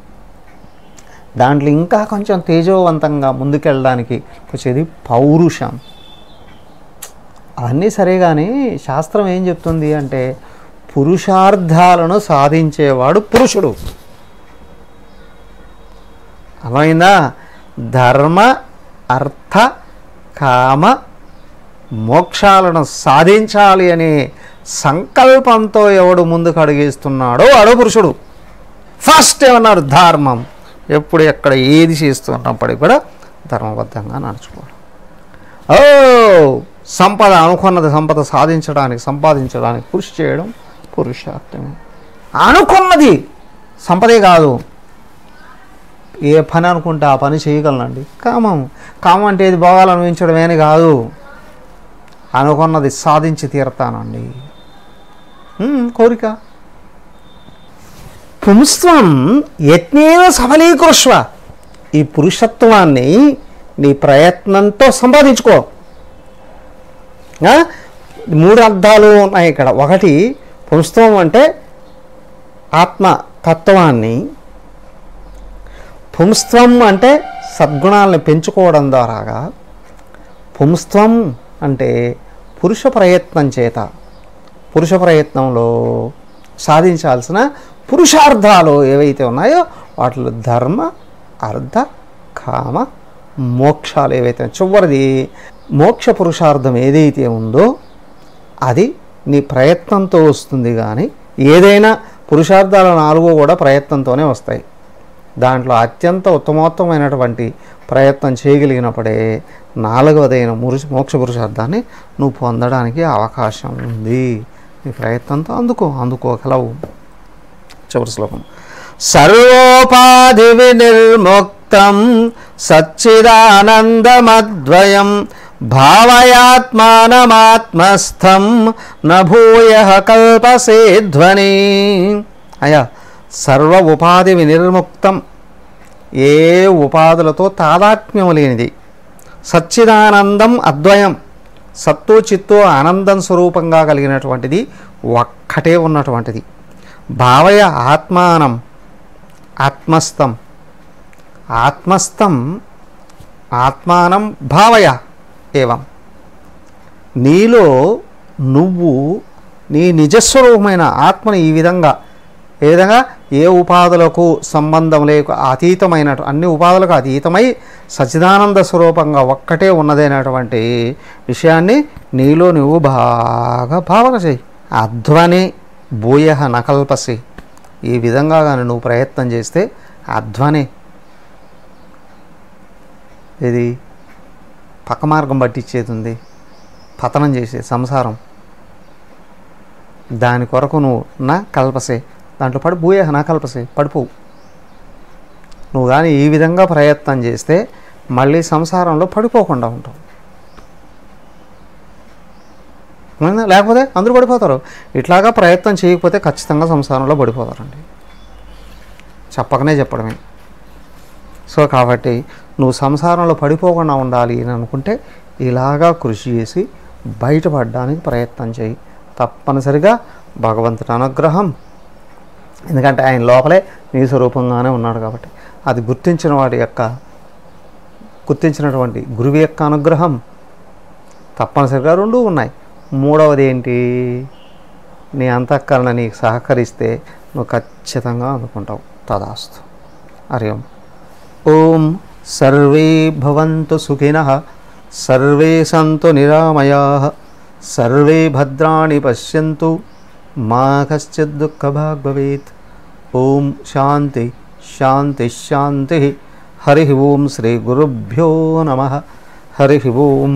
దాంట్లో ఇంకా కొంచెం తేజోవంతంగా ముందుకెళ్ళడానికి వచ్చేది పౌరుషం. అవన్నీ సరే కానీ శాస్త్రం ఏం చెప్తుంది అంటే పురుషార్థాలను సాధించేవాడు పురుషుడు. అర్థమైందా? ధర్మ అర్థ కామ మోక్షాలను సాధించాలి అనే సంకల్పంతో ఎవడు ముందుకు అడుగేస్తున్నాడో వాడు పురుషుడు. ఫస్ట్ ఏమన్నారు? ధర్మం. ఎప్పుడు ఎక్కడ ఏది చేస్తున్నప్పటికీ కూడా ధర్మబద్ధంగా నడుచుకోవడం. సంపద, అనుకున్నది సంపద సంపాదించడానికి కృషి చేయడం పురుషార్థమే. అనుకున్నది సంపదే కాదు, ఏ పని అనుకుంటే ఆ పని చేయగలనండి. కామం అంటే ఇది భోగాలు అనుభవించడమేని కాదు, అనుకున్నది సాధించి తీరతానండి కోరిక. పుంస్త్వం యత్నేన సఫలీకృష్వ, ఈ పురుషత్వాన్ని నీ ప్రయత్నంతో సంపాదించుకో. 3 అర్థాలు ఉన్నాయి ఇక్కడ. ఒకటి, పుంస్త్వం అంటే ఆత్మతత్వాన్ని, పుంస్త్వం అంటే సద్గుణాలను పెంచుకోవడం ద్వారాగా, పుంస్త్వం అంటే పురుష ప్రయత్నం చేత, పురుష ప్రయత్నంలో సాధించాల్సిన పురుషార్థాలు ఏవైతే ఉన్నాయో వాటిలో ధర్మ, అర్థ, కామ, మోక్షాలు ఏవైతే, చివరిది మోక్ష పురుషార్థం ఏదైతే ఉందో అది నీ ప్రయత్నంతో వస్తుంది. కానీ ఏదైనా పురుషార్థాలు 4 కూడా ప్రయత్నంతోనే వస్తాయి. దాంట్లో అత్యంత ఉత్తమోత్తమైనటువంటి ప్రయత్నం చేయగలిగినప్పుడే 4వదైన మోక్ష పురుషార్థాన్ని నువ్వు పొందడానికి అవకాశం ఉంది. నీ ప్రయత్నంతో అందుకోగలవు. చివరి శ్లోకం. సర్వోపాధి వినిర్ముక్తం సచ్చిదానందమద్వయం భావయాత్మానమాత్మస్థం నభూయః కల్పసే ధ్వని. అయ్యా, సర్వ ఉపాధి వినిర్ముక్తం, ఏ ఉపాధులతో తాదాత్మ్యం లేనిది, సచ్చిదానందం అద్వయం, సత్తు చిత్తు ఆనందం స్వరూపంగా కలిగినటువంటిది, ఒక్కటే ఉన్నటువంటిది. భావయ ఆత్మానం ఆత్మస్థం, ఆత్మానం భావయ ఏవం, నీలో నువ్వు నీ నిజస్వరూపమైన ఆత్మని ఈ విధంగా, ఏ ఉపాధులకు సంబంధం లేక అతీతమైన, అన్ని ఉపాధులకు అతీతమై సచ్చిదానంద స్వరూపంగా ఒక్కటే ఉన్నదైనటువంటి విషయాన్ని నీలో నువ్వు బాగా భావన చేయి. అధ్వని భూయః నకల్పసి, ఈ విధంగా కానీ నువ్వు ప్రయత్నం చేస్తే అధ్వని, ఇది పక్క మార్గం పట్టించేది ఉంది, పతనం చేసే సంసారం, దాని కొరకు నువ్వు నా కల్పసే, దాంట్లో భూయః నా కల్పసే, పడిపోవు. నువ్వు కానీ ఈ విధంగా ప్రయత్నం చేస్తే మళ్ళీ సంసారంలో పడిపోకుండా ఉంటావు. లేకపోతే అందరూ పడిపోతారు. ఇట్లాగా ప్రయత్నం చేయకపోతే ఖచ్చితంగా సంసారంలో పడిపోతారండి, చెప్పడమే. సో కాబట్టి నువ్వు సంసారంలో పడిపోకుండా ఉండాలి అని అనుకుంటే ఇలాగా కృషి చేసి బయటపడడానికి ప్రయత్నం చేయి. తప్పనిసరిగా భగవంతుని అనుగ్రహం, ఎందుకంటే ఆయన లోపలే నీ స్వరూపంగానే ఉన్నాడు కాబట్టి, అది గుర్తించినటువంటి గురువు యొక్క అనుగ్రహం తప్పనిసరిగా 2 ఉన్నాయి. 3వది ఏంటి, నీ అంతఃకరణ నీకు సహకరిస్తే నువ్వు ఖచ్చితంగా అందుకుంటావు. తదాస్తు. హరి ఓం. ఓం సర్వే భవంతు సుఖినః, సర్వే సంతు నిరామయాః, సర్వే భద్రాణి పశ్యంతు, మా కశ్చిద్ దుఃఖభాగ్ భవేత్. ఓం శాంతి శాంతి శాంతి. హరి ఓం. శ్రీ గురుభ్యో నమః. హరి ఓం.